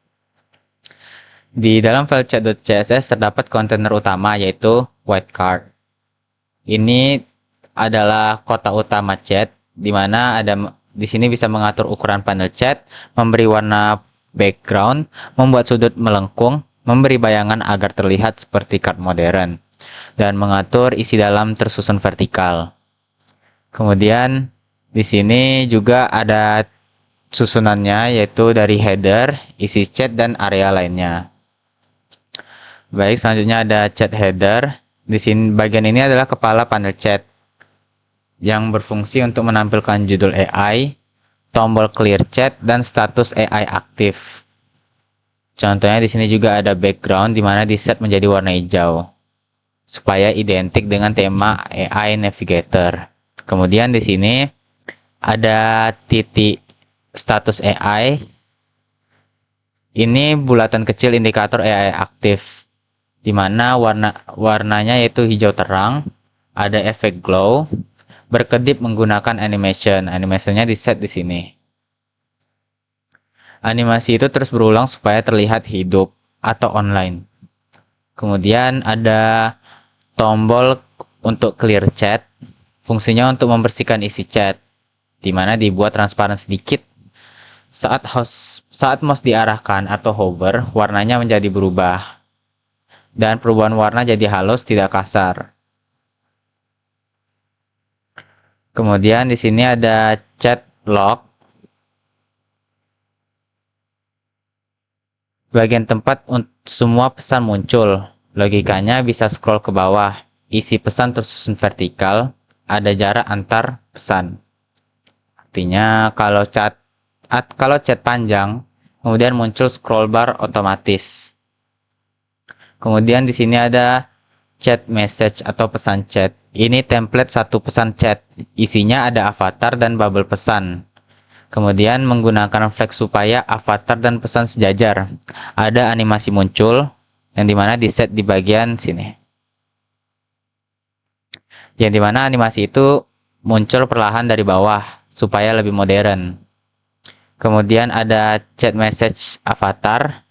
Di dalam file chat.css terdapat kontainer utama yaitu wildcard. Ini adalah kotak utama chat, di mana di sini bisa mengatur ukuran panel chat, memberi warna background, membuat sudut melengkung, memberi bayangan agar terlihat seperti card modern, dan mengatur isi dalam tersusun vertikal. Kemudian di sini juga ada susunannya yaitu dari header, isi chat, dan area lainnya. Baik, selanjutnya ada chat header. Di sini bagian ini adalah kepala panel chat yang berfungsi untuk menampilkan judul AI, tombol clear chat, dan status AI aktif. Contohnya di sini juga ada background di mana di set menjadi warna hijau supaya identik dengan tema AI Navigator. Kemudian di sini ada titik status AI. Ini bulatan kecil indikator AI aktif di mana warnanya yaitu hijau terang, ada efek glow, berkedip menggunakan animation. Animationnya di set di sini. Animasi itu terus berulang supaya terlihat hidup atau online. Kemudian ada tombol untuk clear chat. Fungsinya untuk membersihkan isi chat, di mana dibuat transparan sedikit. Saat mouse diarahkan atau hover, warnanya menjadi berubah. Dan perubahan warna jadi halus, tidak kasar. Kemudian di sini ada chat log. Bagian tempat semua pesan muncul. Logikanya bisa scroll ke bawah. Isi pesan tersusun vertikal. Ada jarak antar pesan. Artinya kalau chat panjang, kemudian muncul scroll bar otomatis. Kemudian di sini ada chat message atau pesan chat. Ini template satu pesan chat. Isinya ada avatar dan bubble pesan. Kemudian menggunakan flag supaya avatar dan pesan sejajar. Ada animasi muncul yang dimana di set di bagian sini. Yang dimana animasi itu muncul perlahan dari bawah supaya lebih modern. Kemudian ada chat message avatar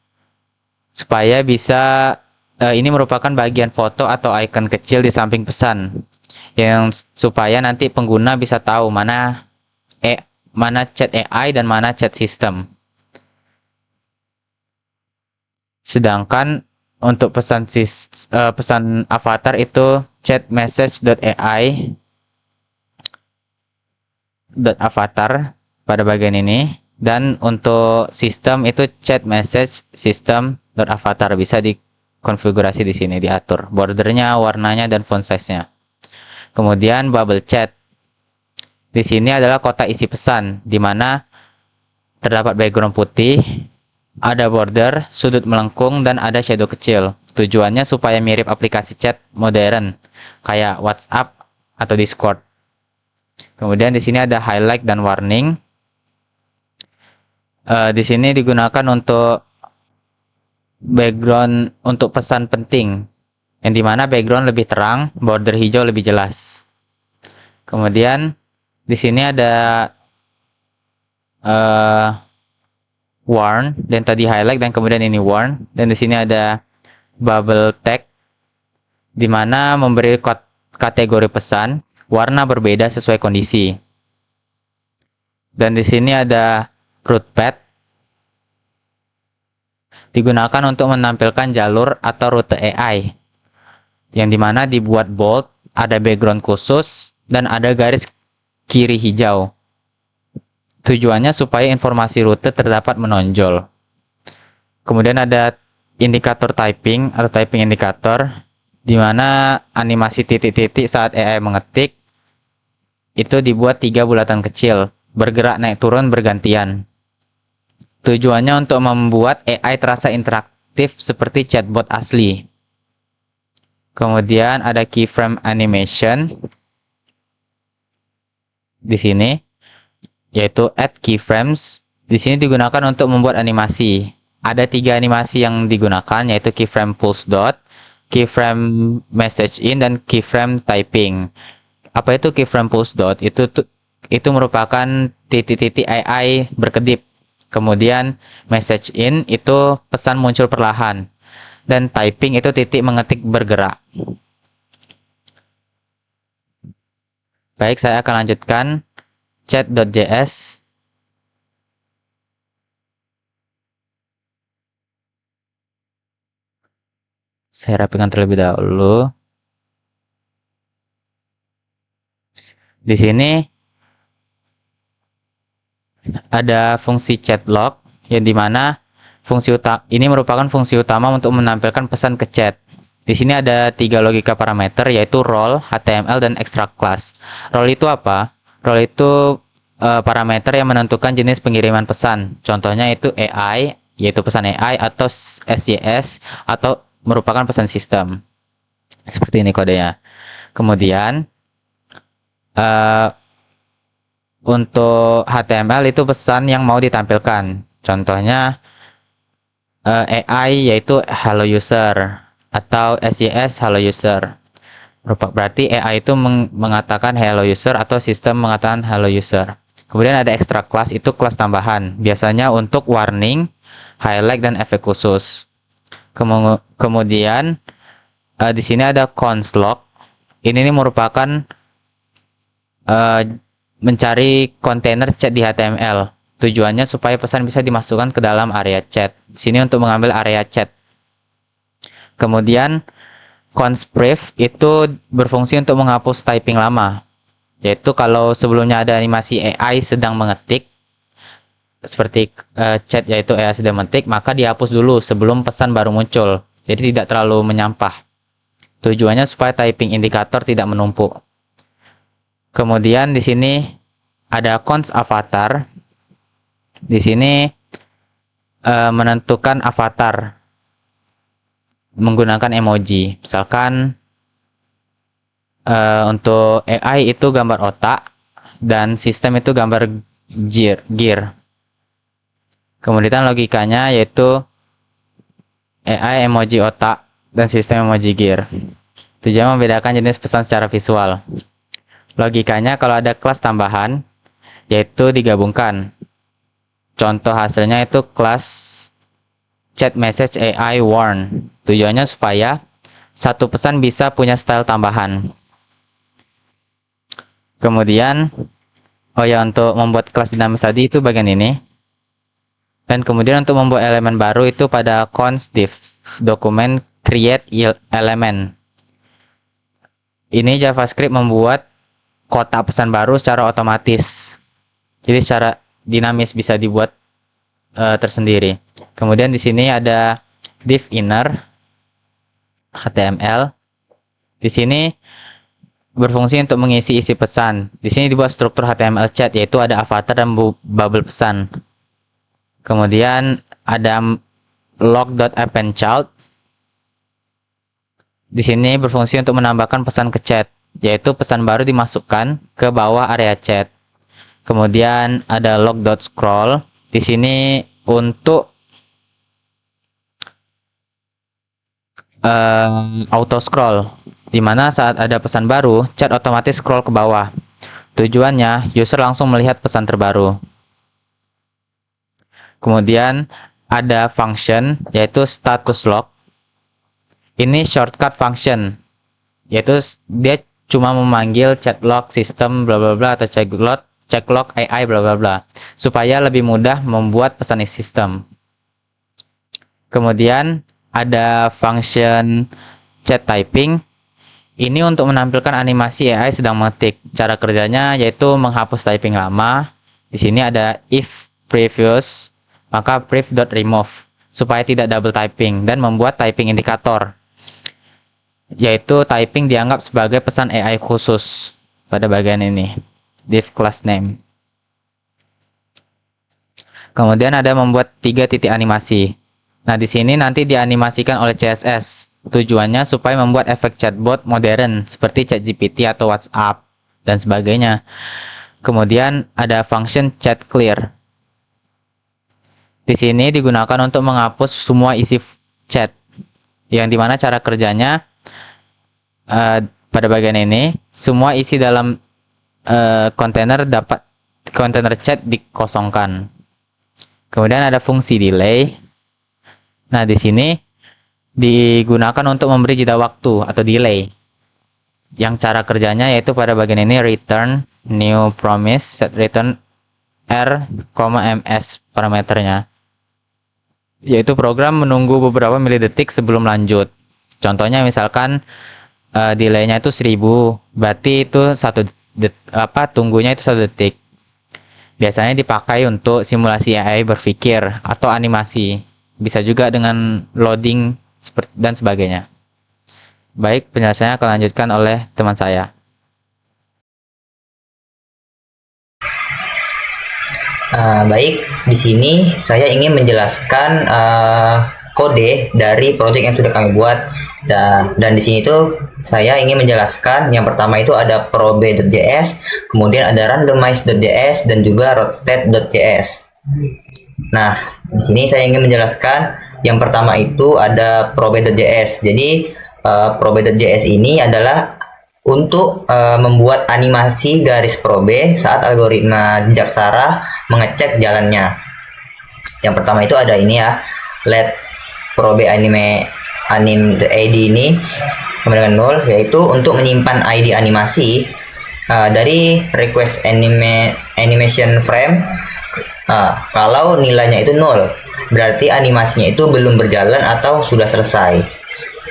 supaya bisa ini merupakan bagian foto atau icon kecil di samping pesan yang supaya nanti pengguna bisa tahu mana chat AI dan mana chat system. Sedangkan untuk pesan avatar itu chat message.ai .avatar pada bagian ini, dan untuk sistem itu chat message system.avatar. Bisa dikonfigurasi di sini, diatur bordernya, warnanya, dan font size-nya. Kemudian bubble chat. Di sini adalah kotak isi pesan, di mana terdapat background putih, ada border, sudut melengkung, dan ada shadow kecil. Tujuannya supaya mirip aplikasi chat modern, kayak WhatsApp atau Discord. Kemudian di sini ada highlight dan warning. Di sini digunakan untuk background untuk pesan penting, yang dimana background lebih terang, border hijau lebih jelas. Kemudian di sini ada warn, dan tadi highlight, dan kemudian ini warn, dan di sini ada bubble tag, di mana memberi kategori pesan, warna berbeda sesuai kondisi. Dan di sini ada route path, digunakan untuk menampilkan jalur atau rute AI, yang dimana dibuat bold, ada background khusus, dan ada garis kiri hijau. Tujuannya supaya informasi rute terdapat menonjol. Kemudian ada indikator typing atau typing indikator, di mana animasi titik-titik saat AI mengetik itu dibuat 3 bulatan kecil, bergerak naik turun bergantian. Tujuannya untuk membuat AI terasa interaktif seperti chatbot asli. Kemudian ada keyframe animation di sini, yaitu add keyframes, Di sini digunakan untuk membuat animasi. Ada 3 animasi yang digunakan, yaitu keyframe pulse dot, keyframe message in, dan keyframe typing. Apa itu keyframe pulse dot? Itu merupakan titik-titik AI berkedip. Kemudian message in itu pesan muncul perlahan. Dan typing itu titik mengetik bergerak. Baik, saya akan lanjutkan chat.js. Saya rapikan terlebih dahulu. Di sini ada fungsi chat log, yang dimana ini merupakan fungsi utama untuk menampilkan pesan ke chat. Di sini ada 3 logika parameter, yaitu role, HTML, dan extract class. Role itu apa? Role itu parameter yang menentukan jenis pengiriman pesan. Contohnya itu AI, yaitu pesan AI, atau SJS, atau merupakan pesan sistem. Seperti ini kodenya. Kemudian untuk HTML itu pesan yang mau ditampilkan. Contohnya AI yaitu hello user, atau SJS hello user. Berarti AI itu mengatakan hello user, atau sistem mengatakan hello user. Kemudian ada extra class, itu kelas tambahan, biasanya untuk warning, highlight, dan efek khusus. Kemudian di sini ada const log. Ini merupakan mencari kontainer chat di HTML. Tujuannya supaya pesan bisa dimasukkan ke dalam area chat. Di sini untuk mengambil area chat. Kemudian const brief itu berfungsi untuk menghapus typing lama. Yaitu kalau sebelumnya ada animasi AI sedang mengetik, seperti chat yaitu AI sedang mengetik, maka dihapus dulu sebelum pesan baru muncul. Jadi tidak terlalu menyampah. Tujuannya supaya typing indikator tidak menumpuk. Kemudian di sini ada const avatar. Di sini menentukan avatar menggunakan emoji. Misalkan untuk AI itu gambar otak, dan sistem itu gambar gear. Kemudian logikanya yaitu AI emoji otak dan sistem emoji gear. Tujuan membedakan jenis pesan secara visual. Logikanya kalau ada kelas tambahan, yaitu digabungkan. Contoh hasilnya itu kelas chat message AI warn. Tujuannya supaya satu pesan bisa punya style tambahan. Kemudian, untuk membuat kelas dinamis tadi itu bagian ini. Dan kemudian untuk membuat elemen baru itu pada const div dokumen create element. Ini JavaScript membuat kotak pesan baru secara otomatis. Jadi secara dinamis bisa dibuat tersendiri. Kemudian di sini ada div inner HTML. Di sini berfungsi untuk mengisi isi pesan. Di sini dibuat struktur HTML chat, yaitu ada avatar dan bubble pesan. Kemudian ada log.appendChild. Di sini berfungsi untuk menambahkan pesan ke chat, yaitu pesan baru dimasukkan ke bawah area chat. Kemudian ada log.scroll. Di sini untuk auto scroll, di mana saat ada pesan baru, chat otomatis scroll ke bawah. Tujuannya user langsung melihat pesan terbaru. Kemudian ada function yaitu status log. Ini shortcut function, yaitu dia cuma memanggil chat log system bla bla bla atau chat log AI bla bla bla supaya lebih mudah membuat pesan sistem. Kemudian ada function chat typing. Ini untuk menampilkan animasi AI sedang mengetik. Cara kerjanya yaitu menghapus typing lama. Di sini ada if previous, maka brief.remove supaya tidak double typing, dan membuat typing indikator, yaitu typing dianggap sebagai pesan AI khusus pada bagian ini, div class name. Kemudian ada membuat 3 titik animasi. Nah, di sini nanti dianimasikan oleh CSS. Tujuannya supaya membuat efek chatbot modern seperti ChatGPT atau WhatsApp dan sebagainya. Kemudian ada function chat clear. Di sini digunakan untuk menghapus semua isi chat, yang dimana cara kerjanya pada bagian ini semua isi dalam kontainer chat dikosongkan. Kemudian ada fungsi delay. Nah, di sini digunakan untuk memberi jeda waktu atau delay. Yang cara kerjanya yaitu pada bagian ini return new promise set return r, ms parameternya. Yaitu program menunggu beberapa milidetik sebelum lanjut. Contohnya misalkan delaynya itu 1000, berarti itu tunggunya itu 1 detik. Biasanya dipakai untuk simulasi AI berpikir atau animasi. Bisa juga dengan loading dan sebagainya. Baik, penjelasannya akan lanjutkan oleh teman saya. Baik, di sini saya ingin menjelaskan kode dari project yang sudah kami buat, dan di sini tuh saya ingin menjelaskan yang pertama itu ada probe.js, kemudian ada randomize.js dan juga roadstep.js. Nah, di sini saya ingin menjelaskan yang pertama itu ada probe.js. Jadi probe.js ini adalah untuk membuat animasi garis probe saat algoritma jejak Sarah mengecek jalannya. Yang pertama itu ada ini ya, let probe anim ID ini sama dengan 0, yaitu untuk menyimpan ID animasi dari request animation frame. Kalau nilainya itu 0, berarti animasinya itu belum berjalan atau sudah selesai.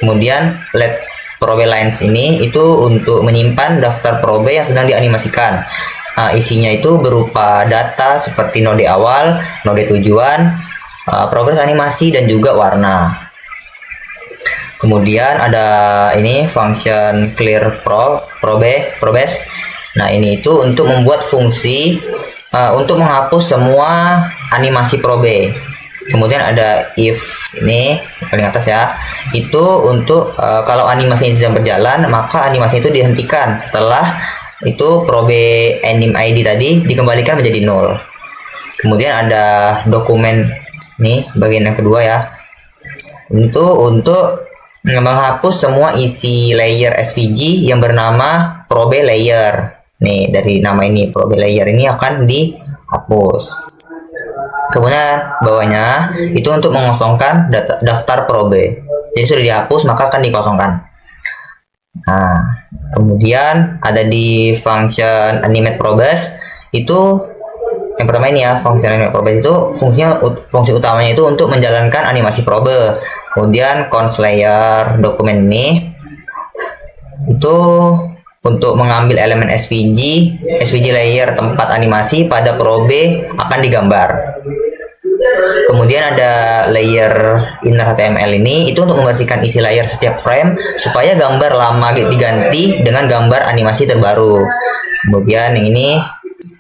Kemudian let probe lines ini itu untuk menyimpan daftar probe yang sedang dianimasikan. Isinya itu berupa data seperti node awal, node tujuan, progres animasi, dan juga warna. Kemudian ada ini function clear probes. Nah, ini itu untuk membuat fungsi untuk menghapus semua animasi probe. Kemudian ada if, ini paling atas ya, itu untuk kalau animasi ini sedang berjalan, maka animasi itu dihentikan setelah itu probe anim ID tadi dikembalikan menjadi 0. Kemudian ada dokumen, nih bagian yang kedua ya, itu untuk menghapus semua isi layer SVG yang bernama probe layer. Nih, dari nama ini probe layer ini akan dihapus. Kemudian bawahnya itu untuk mengosongkan daftar probe. Jadi sudah dihapus maka akan dikosongkan. Nah, kemudian ada di function animate probes itu yang pertama ini ya, function animate probes itu fungsi utamanya itu untuk menjalankan animasi probe. Kemudian cons layer dokumen ini itu untuk mengambil elemen SVG layer tempat animasi pada probe akan digambar. Kemudian ada layer inner HTML ini itu untuk membersihkan isi layer setiap frame supaya gambar lama diganti dengan gambar animasi terbaru. Kemudian yang ini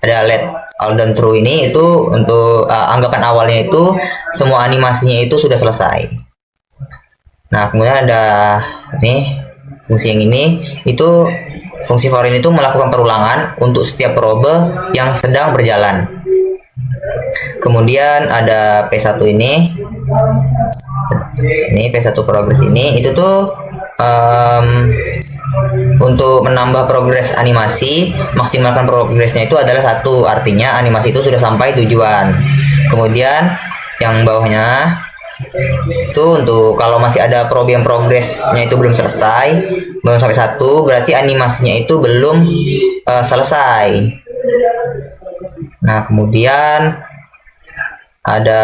ada let all done true, ini itu untuk anggapan awalnya itu semua animasinya itu sudah selesai. Nah, kemudian ada nih fungsi yang ini, itu fungsi for ini itu melakukan perulangan untuk setiap probe yang sedang berjalan. Kemudian ada P1 ini P1 progress ini itu tuh untuk menambah progres animasi, maksimalkan progresnya itu adalah 1, artinya animasi itu sudah sampai tujuan. Kemudian yang bawahnya itu untuk kalau masih ada probe yang progresnya itu belum selesai, belum sampai 1, berarti animasinya itu belum selesai. Nah, kemudian ada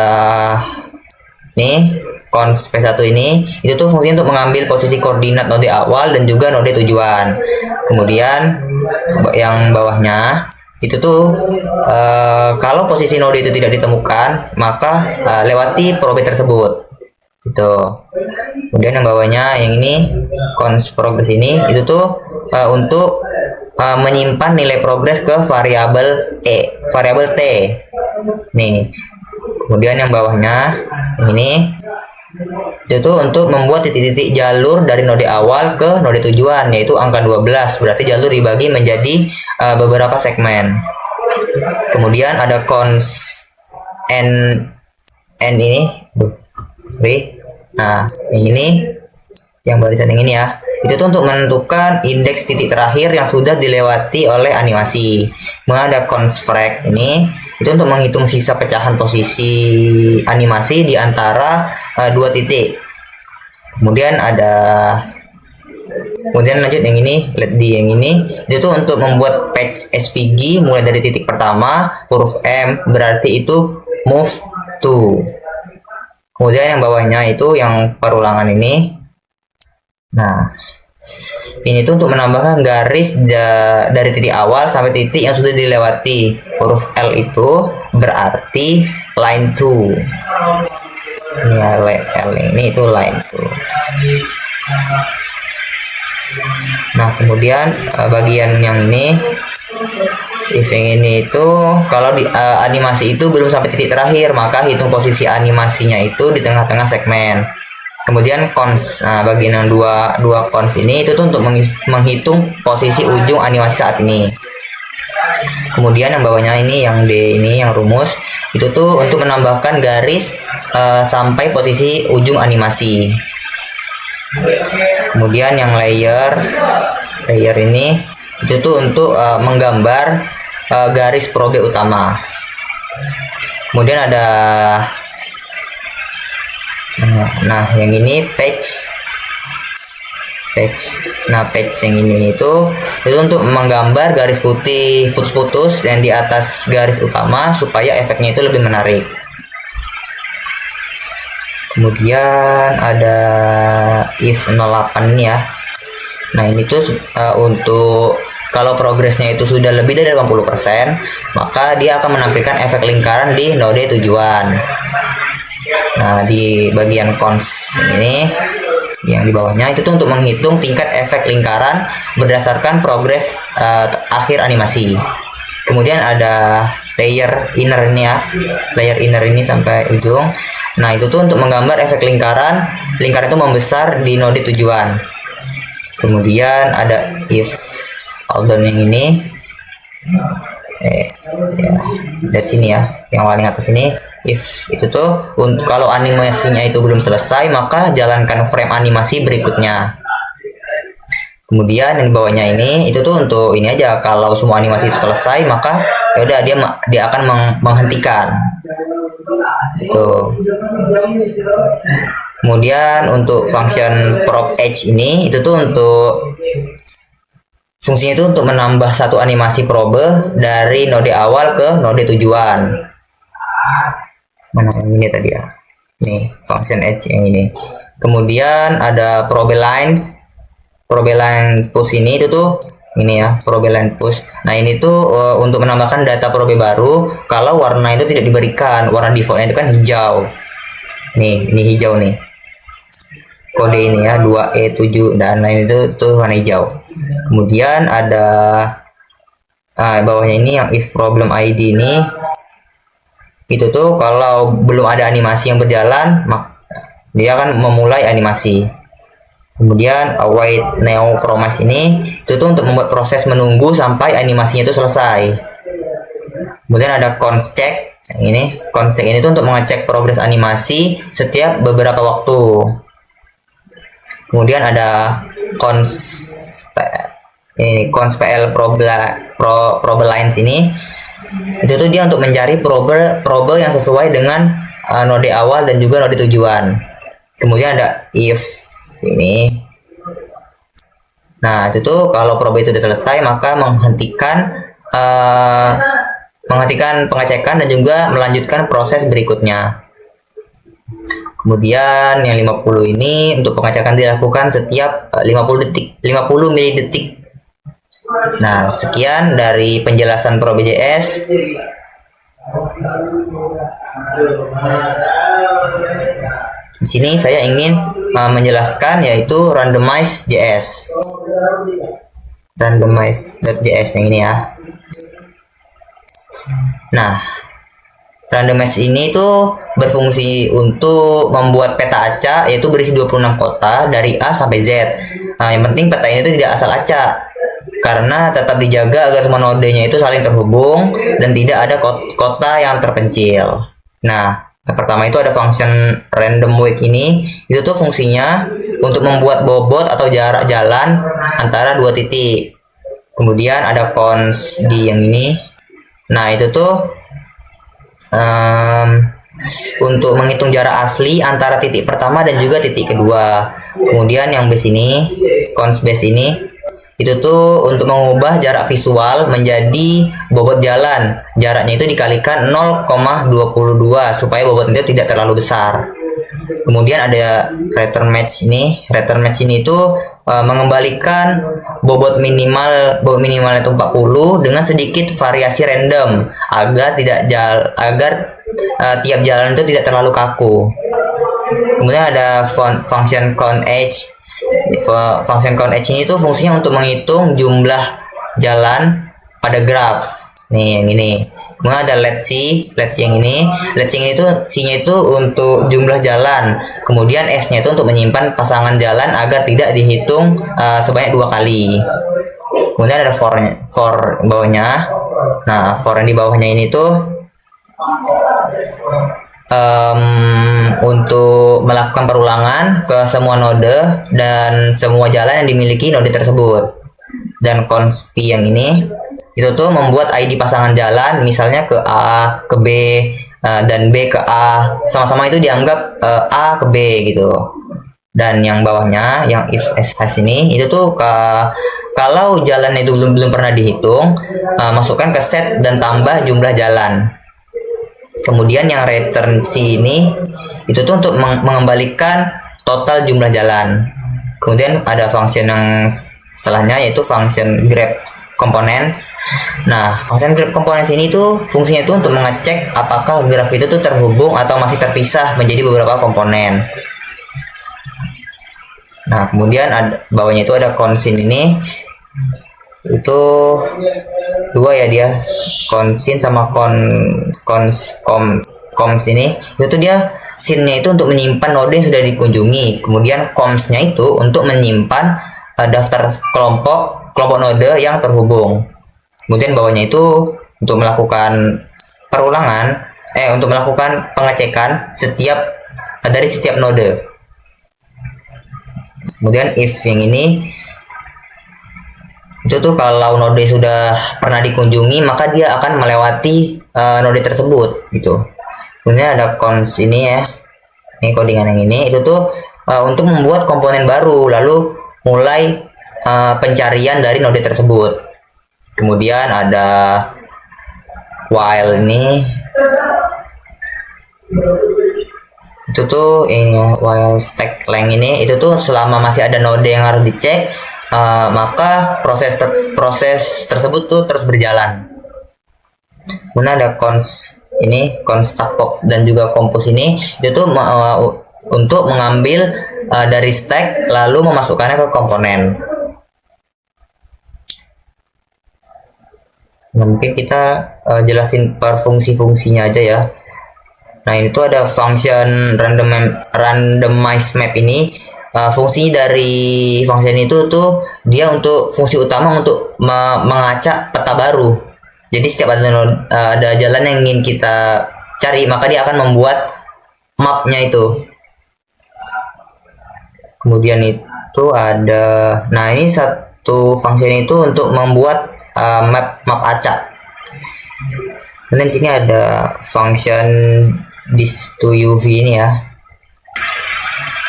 nih cons P1 ini itu tuh fungsi untuk mengambil posisi koordinat node awal dan juga node tujuan. Kemudian yang bawahnya itu tuh kalau posisi node itu tidak ditemukan maka lewati probe tersebut gitu. Kemudian yang bawahnya yang ini cons progress ini itu tuh untuk menyimpan nilai progres ke variabel T nih. Kemudian yang bawahnya ini itu untuk membuat titik-titik jalur dari node awal ke node tujuan, yaitu angka 12, berarti jalur dibagi menjadi beberapa segmen. Kemudian ada cons N ini, nah yang ini, yang barisan yang ini ya, itu tuh untuk menentukan indeks titik terakhir yang sudah dilewati oleh animasi. Kemudian ada consfrag ini, itu untuk menghitung sisa pecahan posisi animasi di antara dua titik. Kemudian lanjut yang ini, let D yang ini, itu tuh untuk membuat patch SVG mulai dari titik pertama, huruf M berarti itu move to. Kemudian yang bawahnya itu yang perulangan ini. Nah, ini tuh untuk menambahkan garis dari titik awal sampai titik yang sudah dilewati. Huruf L itu berarti line 2. Ini L ini itu line 2. Nah, kemudian bagian yang ini, if yang ini itu kalau di animasi itu belum sampai titik terakhir, maka hitung posisi animasinya itu di tengah-tengah segmen. Kemudian cons, nah bagian yang dua cons ini itu tuh untuk menghitung posisi ujung animasi saat ini. Kemudian yang bawahnya ini yang D ini yang rumus, itu tuh untuk menambahkan garis sampai posisi ujung animasi. Kemudian yang layer ini itu tuh untuk menggambar garis probe utama. Kemudian ada nah yang ini patch. Nah, patch yang ini itu untuk menggambar garis putih putus-putus yang di atas garis utama supaya efeknya itu lebih menarik. Kemudian ada if 08 ini ya. Nah, ini tuh untuk kalau progresnya itu sudah lebih dari 80%, maka dia akan menampilkan efek lingkaran di node tujuan. Nah, di bagian cons ini yang di bawahnya itu tuh untuk menghitung tingkat efek lingkaran berdasarkan progres akhir animasi. Kemudian ada layer inner ini ya, layer inner ini sampai ujung. Nah, itu tuh untuk menggambar efek lingkaran itu membesar di node tujuan. Kemudian ada if outdown yang ini, ya, dari sini ya, yang paling atas ini, if itu tuh kalau animasinya itu belum selesai, maka jalankan frame animasi berikutnya. Kemudian yang di bawahnya ini itu tuh untuk ini aja, kalau semua animasi itu selesai, maka ya udah dia akan menghentikan. Tuh. Kemudian untuk function prop edge ini itu tuh untuk fungsinya itu untuk menambah satu animasi probe dari node awal ke node tujuan. Mana yang ini tadi ya? Nih, function edge yang ini. Kemudian ada probe lines push ini itu tuh ini ya, probe line push. Nah, ini tuh untuk menambahkan data probe baru kalau warna itu tidak diberikan. Warna defaultnya itu kan hijau. Nih, ini hijau nih. Kode ini ya 2E7 dan lain itu tuh warna hijau. Kemudian ada bawahnya ini yang if problem ID ini, itu tuh kalau belum ada animasi yang berjalan, dia akan memulai animasi. Kemudian await neochromas ini itu tuh untuk membuat proses menunggu sampai animasinya itu selesai. Kemudian ada cons check yang ini. Cons check ini tuh untuk mengecek progres animasi setiap beberapa waktu. Kemudian ada cons PL probe lines ini. Itu tuh dia untuk mencari probe yang sesuai dengan node awal dan juga node tujuan. Kemudian ada if ini. Nah, itu tuh kalau probe itu sudah selesai, maka menghentikan pengecekan dan juga melanjutkan proses berikutnya. Kemudian yang 50 ini untuk pengecekan dilakukan setiap 50 milidetik. Nah, sekian dari penjelasan Probe.js. Di sini saya ingin menjelaskan yaitu randomize.js. Randomize.js yang ini ya. Nah, randomize ini tuh berfungsi untuk membuat peta acak, yaitu berisi 26 kota dari A sampai Z. Nah, yang penting peta ini itu tidak asal acak, karena tetap dijaga agar semua nodenya itu saling terhubung dan tidak ada kota yang terpencil. Nah, Yang pertama itu ada function random weight ini, itu tuh fungsinya untuk membuat bobot atau jarak jalan antara dua titik. Kemudian ada cons di yang ini. Nah, itu tuh untuk menghitung jarak asli antara titik pertama dan juga titik kedua. Kemudian yang base ini, cons base ini, itu tuh untuk mengubah jarak visual menjadi bobot jalan. Jaraknya itu dikalikan 0,22 supaya bobot itu tidak terlalu besar. Kemudian ada return match ini. Return match ini itu mengembalikan bobot minimal itu 40 dengan sedikit variasi random agar tiap jalan itu tidak terlalu kaku. Kemudian ada function count edge. Function count edge ini tuh fungsinya untuk menghitung jumlah jalan pada graf. Nih, yang ini. Kemudian ada let's see yang ini. Let's see ini tuh C-nya itu untuk jumlah jalan. Kemudian S-nya itu untuk menyimpan pasangan jalan agar tidak dihitung sebanyak 2 kali. Kemudian ada for bawahnya. Nah, for yang di bawahnya ini tuh untuk melakukan perulangan ke semua node dan semua jalan yang dimiliki node tersebut. Dan cons P yang ini itu tuh membuat ID pasangan jalan, misalnya ke A, ke B, dan B ke A, sama-sama itu dianggap A ke B gitu. Dan yang bawahnya, yang if S ini, itu tuh kalau jalan itu belum pernah dihitung, masukkan ke set dan tambah jumlah jalan. Kemudian yang return C ini, itu tuh untuk mengembalikan total jumlah jalan. Kemudian ada function yang setelahnya, yaitu function grab components. Nah, function grab components ini tuh fungsinya itu untuk mengecek apakah graf itu tuh terhubung atau masih terpisah menjadi beberapa komponen. Nah, kemudian bawahnya itu ada consin ini, itu dua ya dia, consin sama coms ini, itu dia sin-nya itu untuk menyimpan node yang sudah dikunjungi, kemudian coms-nya itu untuk menyimpan daftar kelompok node yang terhubung. Kemudian bawahnya itu untuk melakukan perulangan, untuk melakukan pengecekan dari setiap node. Kemudian if yang ini, itu tuh kalau node sudah pernah dikunjungi maka dia akan melewati node tersebut gitu. Kemudian ada cons ini ya, ini codingan yang ini, itu tuh untuk membuat komponen baru lalu mulai pencarian dari node tersebut. Kemudian ada while ini, itu tuh ini while stack length ini, itu tuh selama masih ada node yang harus dicek, maka proses tersebut tuh terus berjalan. Kemudian ada cons ini, cons stack box dan juga compose ini, itu tuh untuk mengambil dari stack lalu memasukkannya ke komponen. Nah, mungkin kita jelasin per fungsi-fungsinya aja ya. Nah, ini tuh ada function randomize map ini. Fungsi dari function itu tuh dia untuk fungsi utama untuk mengacak peta baru. Jadi setiap ada jalan yang ingin kita cari, maka dia akan membuat mapnya itu. Kemudian itu ada, nah ini satu function itu untuk membuat map acak. Dan di sini ada function this to UV ini ya.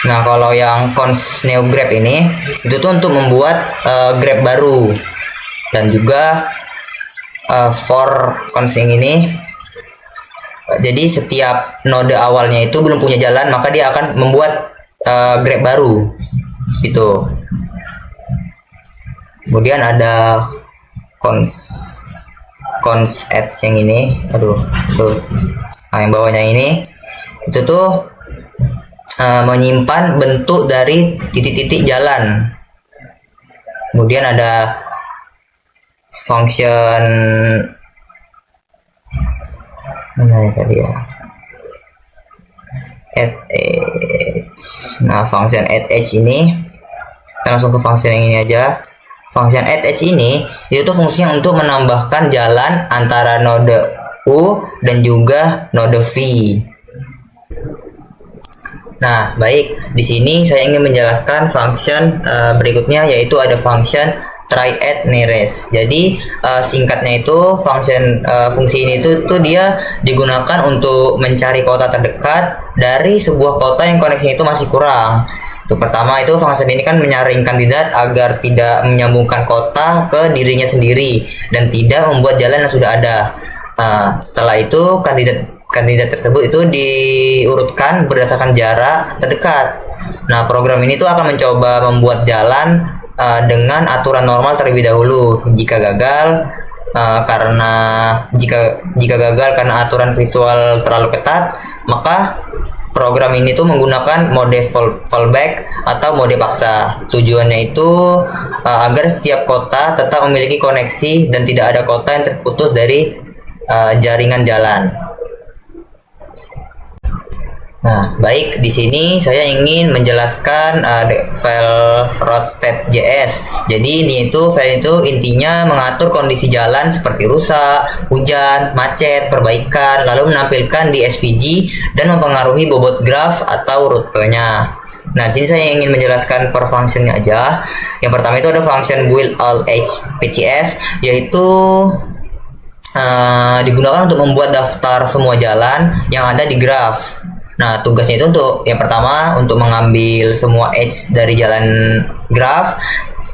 Nah, kalau yang cons neo grab ini, itu tuh untuk membuat grab baru. Dan juga for cons yang ini, jadi setiap node awalnya itu belum punya jalan, maka dia akan membuat grab baru gitu. Kemudian ada cons edge yang ini, tuh. Nah, yang bawahnya ini, itu tuh menyimpan bentuk dari titik-titik jalan. Kemudian ada function mana ya tadi ya, add edge. Nah, function add edge ini, kita langsung ke function yang ini aja. Function add edge ini itu tuh fungsinya untuk menambahkan jalan antara node U dan juga node V. Nah, baik, di sini saya ingin menjelaskan function berikutnya, yaitu ada function try at nearest. Jadi singkatnya itu fungsi ini tuh dia digunakan untuk mencari kota terdekat dari sebuah kota yang koneksinya itu masih kurang. Untuk pertama itu function ini kan menyaring kandidat agar tidak menyambungkan kota ke dirinya sendiri dan tidak membuat jalan yang sudah ada. Setelah itu kandidat tersebut itu diurutkan berdasarkan jarak terdekat. Nah, program ini tuh akan mencoba membuat jalan dengan aturan normal terlebih dahulu. Jika gagal karena aturan visual terlalu ketat, maka program ini tuh menggunakan mode fallback atau mode paksa. Tujuannya itu agar setiap kota tetap memiliki koneksi dan tidak ada kota yang terputus dari jaringan jalan. Nah, baik, di sini saya ingin menjelaskan file road.state.js. Jadi file itu intinya mengatur kondisi jalan seperti rusak, hujan, macet, perbaikan, lalu menampilkan di SVG dan mempengaruhi bobot graf atau rutenya. Nah, di sini saya ingin menjelaskan per functionnya aja. Yang pertama itu ada function build all HPTS, yaitu digunakan untuk membuat daftar semua jalan yang ada di graf. Nah, tugasnya itu untuk yang pertama untuk mengambil semua edge dari jalan graf,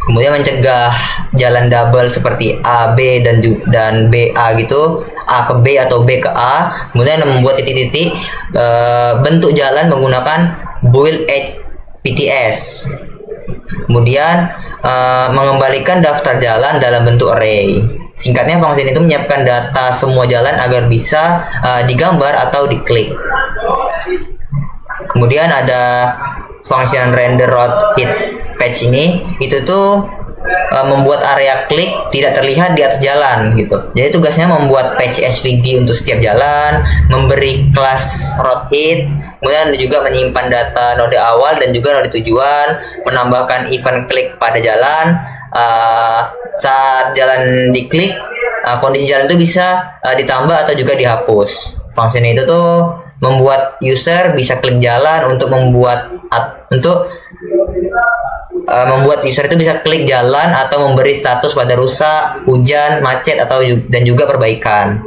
kemudian mencegah jalan double seperti A, B dan B, A gitu, A ke B atau B ke A, kemudian membuat titik-titik bentuk jalan menggunakan build edge PTS. Kemudian mengembalikan daftar jalan dalam bentuk array. Singkatnya, function itu menyiapkan data semua jalan agar bisa digambar atau diklik. Kemudian ada function render road hit patch ini, itu tuh membuat area klik tidak terlihat di atas jalan gitu. Jadi tugasnya membuat patch SVG untuk setiap jalan, memberi kelas road hit, kemudian juga menyimpan data node awal dan juga node tujuan, menambahkan event klik pada jalan. Saat jalan diklik, kondisi jalan itu bisa ditambah atau juga dihapus. Function itu tuh membuat user bisa klik jalan untuk membuat user itu bisa klik jalan atau memberi status pada rusak, hujan, macet dan juga perbaikan.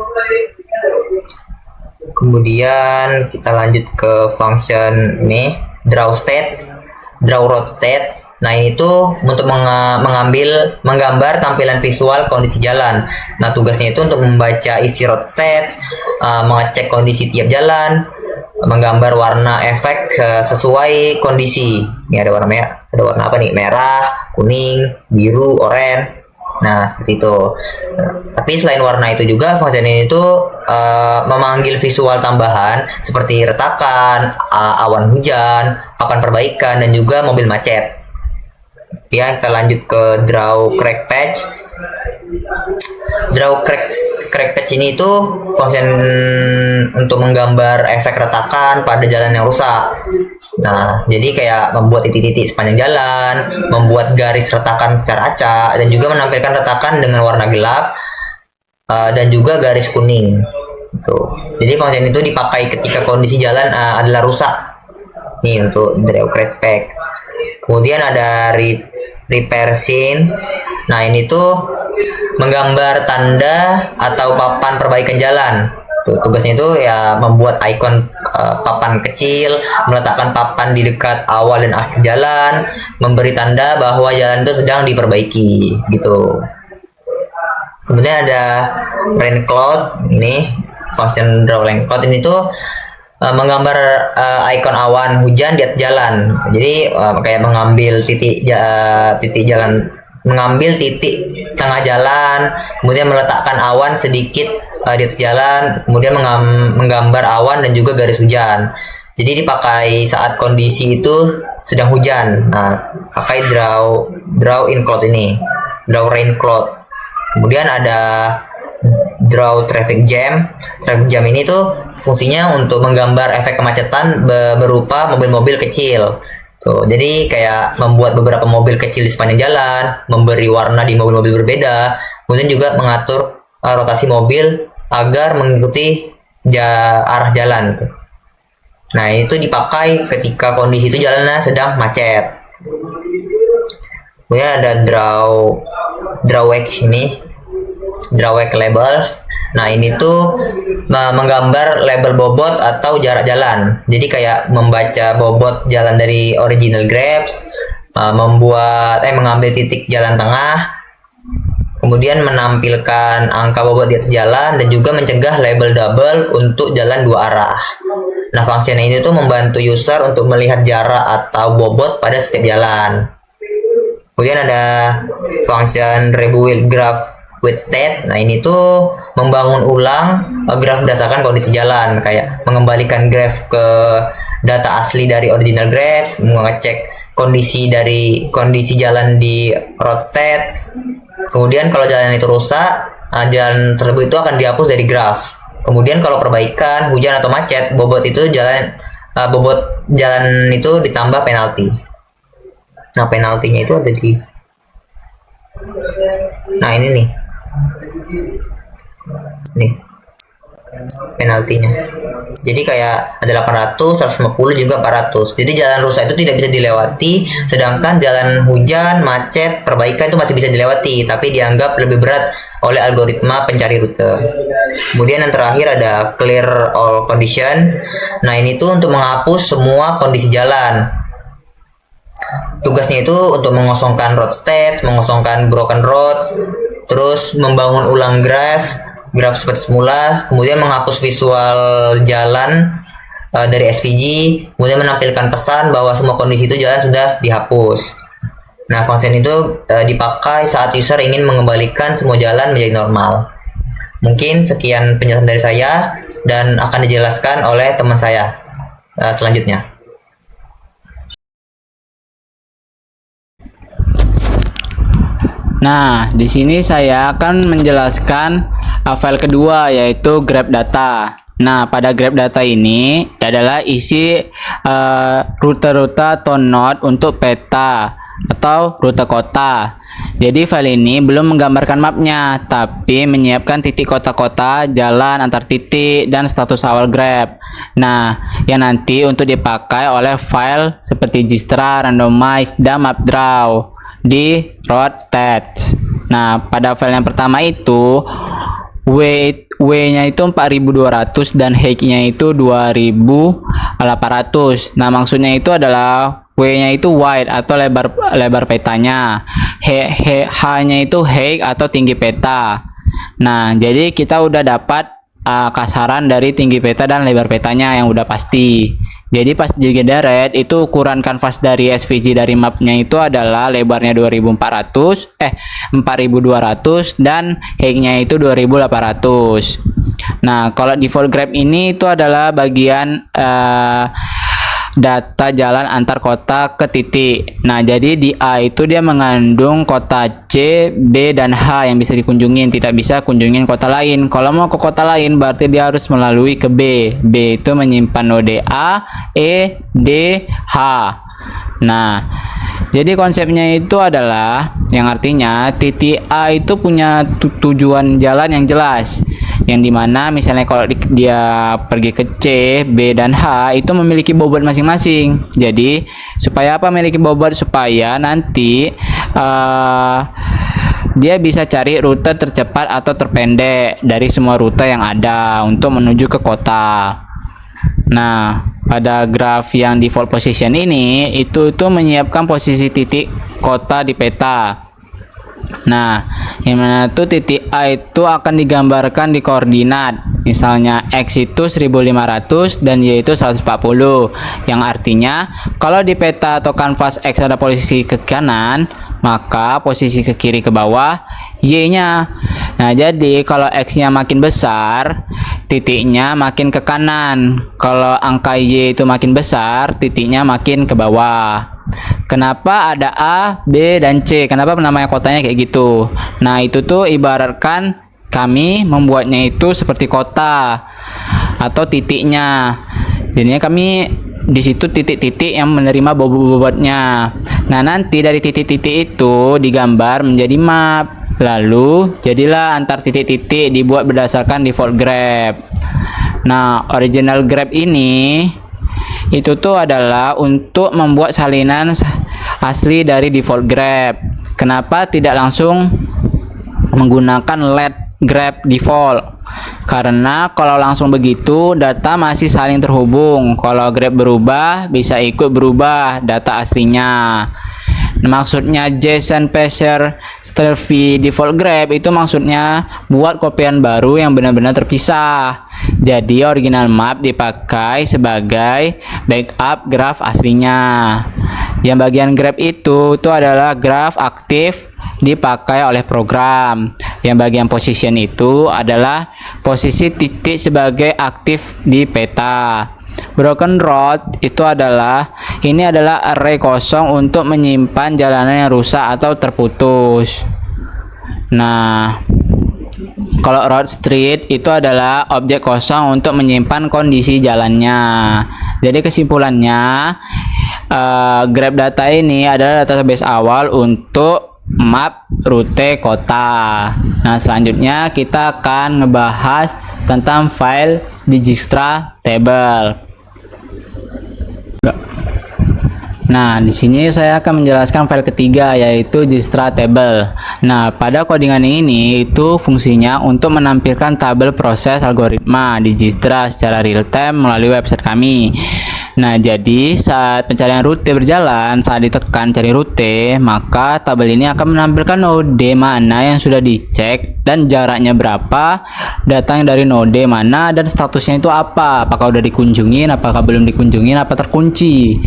Kemudian kita lanjut ke function ini, draw road states. Nah, ini tuh untuk menggambar tampilan visual kondisi jalan. Nah, tugasnya itu untuk membaca isi road states, mengecek kondisi tiap jalan, menggambar warna efek sesuai kondisi. Ini ada warna apa nih? Merah, kuning, biru, oranye. Nah, seperti itu. Tapi selain warna itu juga, function ini tuh memanggil visual tambahan seperti retakan, awan hujan, papan perbaikan, dan juga mobil macet. Ya, kita lanjut ke draw crack patch. Draw crack patch ini itu function untuk menggambar efek retakan pada jalan yang rusak. Nah, jadi kayak membuat titik-titik sepanjang jalan, membuat garis retakan secara acak, dan juga menampilkan retakan dengan warna gelap dan juga garis kuning. Tuh. Jadi function itu dipakai ketika kondisi jalan adalah rusak. Nih untuk draw crack patch. Kemudian ada repair scene. Nah, ini tuh menggambar tanda atau papan perbaikan jalan. Tugasnya itu ya membuat ikon papan kecil, meletakkan papan di dekat awal dan akhir jalan, memberi tanda bahwa jalan itu sedang diperbaiki gitu. Kemudian ada rain cloud, ini function draw rain cloud ini tuh menggambar ikon awan hujan di atas jalan. Jadi kayak mengambil titik jalan, mengambil titik tengah jalan, kemudian meletakkan awan sedikit di atas jalan, kemudian menggambar awan dan juga garis hujan. Jadi dipakai saat kondisi itu sedang hujan. Nah, pakai draw in cloud ini, draw rain cloud. Kemudian ada draw traffic jam. Traffic jam ini tuh fungsinya untuk menggambar efek kemacetan berupa mobil-mobil kecil. Tuh, jadi kayak membuat beberapa mobil kecil di sepanjang jalan, memberi warna di mobil-mobil berbeda, kemudian juga mengatur rotasi mobil agar mengikuti arah jalan. Nah, itu dipakai ketika kondisi itu jalannya sedang macet. Kemudian ada drawback ini, drawback labels. Nah, ini tuh menggambar label bobot atau jarak jalan. Jadi kayak membaca bobot jalan dari original grabs, mengambil titik jalan tengah, kemudian menampilkan angka bobot di atas jalan, dan juga mencegah label double untuk jalan dua arah. Nah, function ini tuh membantu user untuk melihat jarak atau bobot pada setiap jalan. Kemudian ada function rebuild graph with state. Nah, ini tuh membangun ulang graf berdasarkan kondisi jalan, kayak mengembalikan graf ke data asli dari original graph, mengecek kondisi jalan di road stats. Kemudian kalau jalan itu rusak, jalan tersebut itu akan dihapus dari graf. Kemudian kalau perbaikan, hujan atau macet, bobot jalan itu ditambah penalti. Nah, penaltinya itu ada di, nah ini nih penaltinya. Jadi kayak ada 800, 150, juga 400. Jadi jalan rusak itu tidak bisa dilewati, sedangkan jalan hujan, macet, perbaikan itu masih bisa dilewati, tapi dianggap lebih berat oleh algoritma pencari rute. Kemudian yang terakhir ada clear all condition. Nah, ini tuh untuk menghapus semua kondisi jalan. Tugasnya itu untuk mengosongkan road stats, mengosongkan broken roads, terus membangun ulang graf seperti semula, kemudian menghapus visual jalan dari SVG, kemudian menampilkan pesan bahwa semua kondisi itu jalan sudah dihapus. Nah, function itu dipakai saat user ingin mengembalikan semua jalan menjadi normal. Mungkin sekian penjelasan dari saya, dan akan dijelaskan oleh teman saya selanjutnya. Nah, di sini saya akan menjelaskan file kedua, yaitu grab data. Nah, pada grab data ini adalah isi rute-rute atau node untuk peta atau rute kota. Jadi file ini belum menggambarkan mapnya, tapi menyiapkan titik kota-kota, jalan antar titik, dan status awal grab. Nah, yang nanti untuk dipakai oleh file seperti Gistra, Randomize, dan MapDraw di road stats. Nah, pada file yang pertama itu W-nya itu 4200 dan height-nya itu 2800. Nah, maksudnya itu adalah W-nya itu wide atau lebar petanya. H-nya itu height atau tinggi peta. Nah, jadi kita udah dapat kasaran dari tinggi peta dan lebar petanya yang udah pasti. Jadi pas digederet itu ukuran kanvas dari SVG dari mapnya itu adalah lebarnya 4200 dan height-nya itu 2800. Nah, kalau default grab ini itu adalah bagian data jalan antar kota ke titik. Nah, jadi di A itu dia mengandung kota C, B, dan H yang bisa dikunjungin, tidak bisa kunjungin kota lain. Kalau mau ke kota lain berarti dia harus melalui ke B. B itu menyimpan node A, E, D, H. Nah, jadi konsepnya itu adalah yang artinya titik A itu punya tujuan jalan yang jelas, yang dimana misalnya kalau dia pergi ke C, B, dan H itu memiliki bobot masing-masing. Jadi supaya apa memiliki bobot? Supaya nanti dia bisa cari rute tercepat atau terpendek dari semua rute yang ada untuk menuju ke kota. Nah, pada graf yang default position ini itu menyiapkan posisi titik kota di peta. Nah, yang mana tuh titik A itu akan digambarkan di koordinat. Misalnya X itu 1500 dan Y itu 140. Yang artinya kalau di peta atau kanvas X ada posisi ke kanan, maka posisi ke kiri ke bawah Y-nya. Nah, jadi kalau X-nya makin besar, titiknya makin ke kanan. Kalau angka Y itu makin besar, titiknya makin ke bawah. Kenapa ada A, B, dan C? Kenapa namanya kotanya kayak gitu? Nah, itu tuh ibaratkan kami membuatnya itu seperti kota atau titiknya. Jadinya kami di situ titik-titik yang menerima bobot-bobotnya. Nah, nanti dari titik-titik itu digambar menjadi map. Lalu jadilah antar titik-titik dibuat berdasarkan default grab. Nah, original grab ini itu tuh adalah untuk membuat salinan asli dari default grab. Kenapa tidak langsung menggunakan let grab default? Karena kalau langsung begitu data masih saling terhubung. Kalau grab berubah bisa ikut berubah data aslinya. Maksudnya JSON Parser Strv default grab itu maksudnya buat kopian baru yang benar-benar terpisah. Jadi original map dipakai sebagai backup graf aslinya. Yang bagian grab itu adalah graf aktif dipakai oleh program. Yang bagian position itu adalah posisi titik sebagai aktif di peta. Broken road itu adalah array kosong untuk menyimpan jalanan yang rusak atau terputus. Nah, kalau road street itu adalah objek kosong untuk menyimpan kondisi jalannya. Jadi kesimpulannya, grab data ini adalah database awal untuk map rute kota. Nah, selanjutnya kita akan ngebahas tentang file Dijkstra table. Nah, di sini saya akan menjelaskan file ketiga, yaitu Dijkstra table. Nah, pada codingan ini itu fungsinya untuk menampilkan tabel proses algoritma Dijkstra secara real time melalui website kami. Nah, jadi saat pencarian rute berjalan, saat ditekan cari rute, maka tabel ini akan menampilkan node mana yang sudah dicek dan jaraknya berapa, datang dari node mana dan statusnya itu apa, apakah udah dikunjungin, apakah belum dikunjungin, apa terkunci.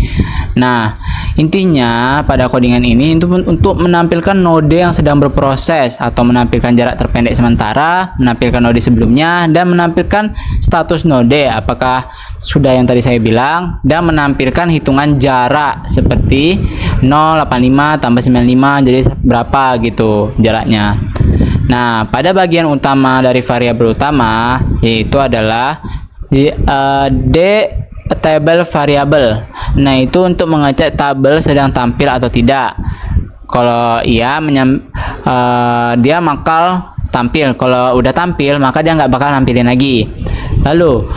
Nah, intinya pada codingan ini untuk menampilkan node yang sedang berproses atau menampilkan jarak terpendek sementara, menampilkan node sebelumnya, dan menampilkan status node apakah sudah yang tadi saya bilang, dan menampilkan hitungan jarak seperti 085 tambah 95 jadi berapa gitu jaraknya. Nah, pada bagian utama dari variabel utama yaitu adalah table variable. Nah, itu untuk mengecek tabel sedang tampil atau tidak. Kalau iya dia bakal tampil, kalau udah tampil maka dia nggak bakal nampilin lagi. Lalu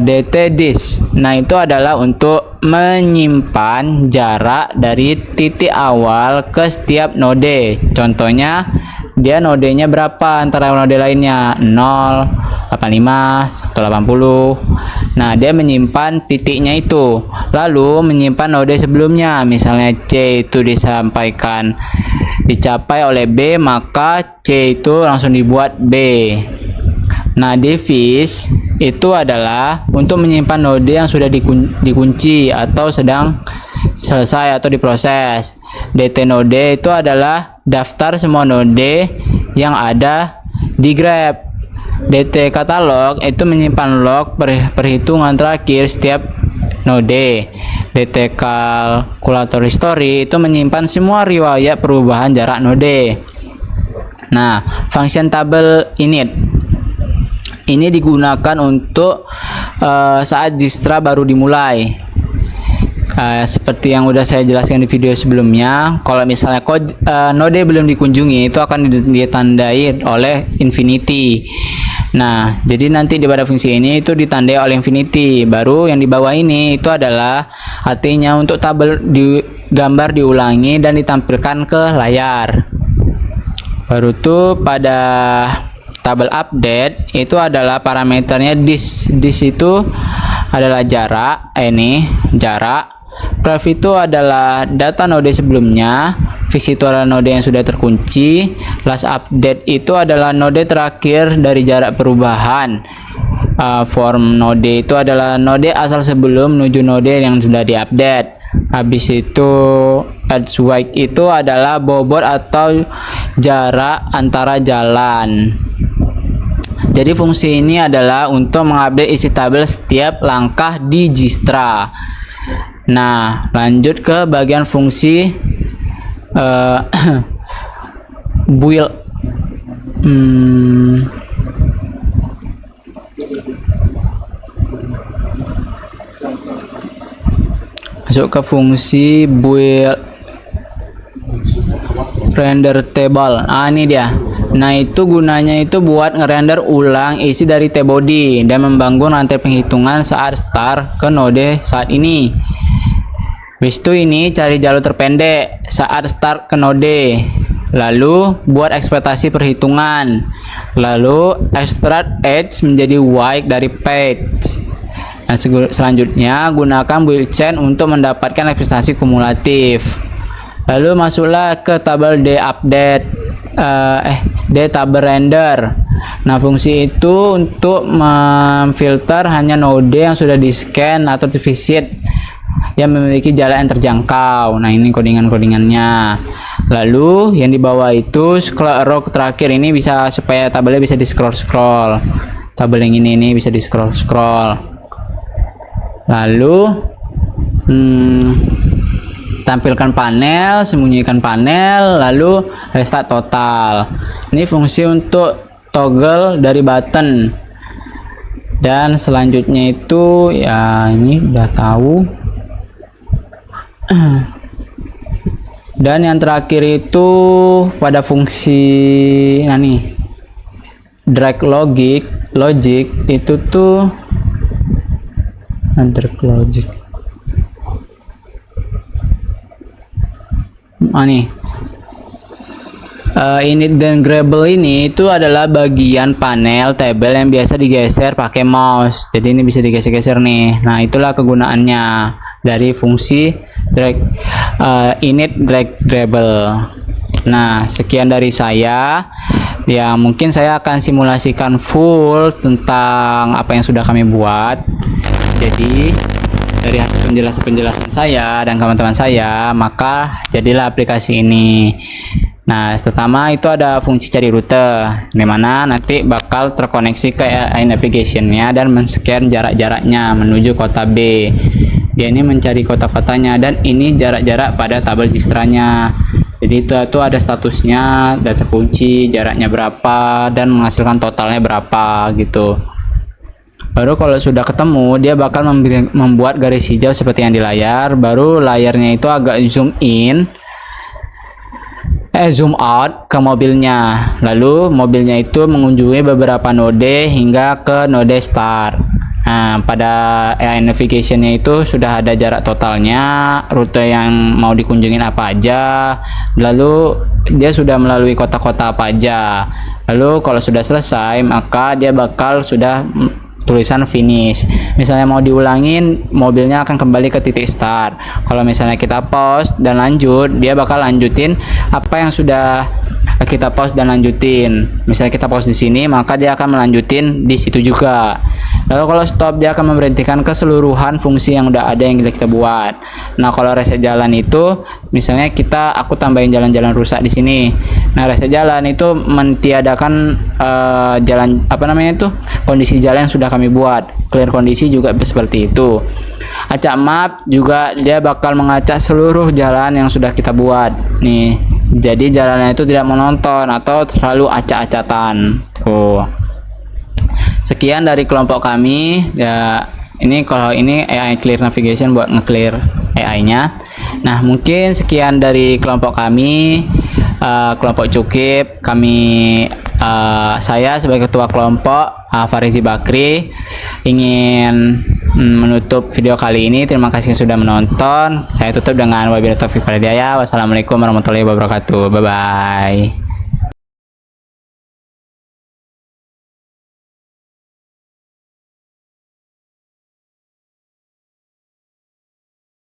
dtDis, nah itu adalah untuk menyimpan jarak dari titik awal ke setiap node. Contohnya dia nodenya berapa antara node lainnya, 0, 85, 180. Nah, dia menyimpan titiknya itu, lalu menyimpan node sebelumnya. Misalnya C itu dicapai oleh B, maka C itu langsung dibuat B. Nah, devis itu adalah untuk menyimpan node yang sudah dikunci atau sedang selesai atau diproses. dt node itu adalah daftar semua node yang ada di grab. dt katalog itu menyimpan log perhitungan terakhir setiap node. dt kalkulator history itu menyimpan semua riwayat perubahan jarak node. Nah, function table init ini digunakan untuk saat Dijkstra baru dimulai. Seperti yang udah saya jelaskan di video sebelumnya, kalau misalnya node belum dikunjungi itu akan ditandai oleh infinity. Nah, jadi nanti pada fungsi ini itu ditandai oleh infinity. Baru yang di bawah ini itu adalah artinya untuk tabel gambar diulangi dan ditampilkan ke layar. Baru tuh pada tabel update itu adalah parameternya dis itu adalah jarak, jarak. Graph itu adalah data node sebelumnya, fix itu adalah node yang sudah terkunci, last update itu adalah node terakhir dari jarak perubahan. Form node itu adalah node asal sebelum menuju node yang sudah diupdate. Habis itu edgewise itu adalah bobot atau jarak antara jalan. Jadi fungsi ini adalah untuk mengupdate isi tabel setiap langkah di Dijkstra. Nah, lanjut ke bagian fungsi build. Masuk ke fungsi build render table. Ini dia. Nah, itu gunanya itu buat ngerender ulang isi dari T-body dan membangun rantai penghitungan saat start ke node saat ini. Habis itu ini cari jalur terpendek saat start ke node. Lalu buat ekspektasi perhitungan. Lalu extract edge menjadi wide dari page. Nah, selanjutnya gunakan build chain untuk mendapatkan ekspektasi kumulatif. Lalu masuklah ke tabel D-update, D-tabel render. Nah, fungsi itu untuk memfilter hanya node yang sudah di-scan atau divisit yang memiliki jarak yang terjangkau. Nah, ini codingan-codingannya. Lalu yang di bawah itu scroll arrow terakhir ini bisa supaya tabelnya bisa di-scroll-scroll. Tabel yang ini bisa di-scroll-scroll. Lalu tampilkan panel, sembunyikan panel, lalu restart total. Ini fungsi untuk toggle dari button. Dan selanjutnya itu ya ini udah tahu. Dan yang terakhir itu pada fungsi drag logic itu tuh drag logic. Init dan grable ini itu adalah bagian panel tabel yang biasa digeser pakai mouse. Jadi ini bisa digeser-geser nih. Nah, itulah kegunaannya dari fungsi drag init drag grable. Nah, sekian dari saya. Ya, mungkin saya akan simulasikan full tentang apa yang sudah kami buat. Jadi dari hasil penjelasan saya dan kawan-teman saya, maka jadilah aplikasi ini. Nah, pertama itu ada fungsi cari rute, dimana nanti bakal terkoneksi ke AI navigation-nya dan men-scan jarak-jaraknya menuju kota B. Dia ini mencari kota-kotanya dan ini jarak-jarak pada tabel Dijkstranya. Jadi itu ada statusnya, data kunci, jaraknya berapa, dan menghasilkan totalnya berapa gitu. Baru kalau sudah ketemu, dia bakal membuat garis hijau seperti yang di layar. Baru layarnya itu agak zoom out ke mobilnya. Lalu mobilnya itu mengunjungi beberapa node hingga ke node start. Nah, pada AI navigation-nya itu sudah ada jarak totalnya, rute yang mau dikunjungin apa aja, lalu dia sudah melalui kota-kota apa aja. Lalu kalau sudah selesai, maka dia bakal sudah tulisan finish. Misalnya mau diulangin, mobilnya akan kembali ke titik start. Kalau misalnya kita pause dan lanjut, dia bakal lanjutin apa yang sudah kita pause dan lanjutin. Misalnya kita pause di sini, maka dia akan melanjutin di situ juga. Lalu kalau stop, dia akan memberhentikan keseluruhan fungsi yang udah ada yang kita buat. Nah, kalau reset jalan itu, misalnya aku tambahin jalan-jalan rusak di sini. Nah, reset jalan itu mentiadakan kondisi jalan yang sudah kami buat. Clear kondisi juga seperti itu. Acak map juga dia bakal mengacak seluruh jalan yang sudah kita buat. Nih, jadi jalannya itu tidak menonton atau terlalu acak-acatan. Sekian dari kelompok kami. Ya, ini kalau ini AI clear navigation buat nge-clear AI-nya. Nah, mungkin sekian dari kelompok kami, kelompok Cukip. Saya sebagai ketua kelompok, Farizi Bakri, ingin menutup video kali ini. Terima kasih sudah menonton. Saya tutup dengan wabillahi taufiq wal hidayah. Wassalamualaikum warahmatullahi wabarakatuh. Bye bye.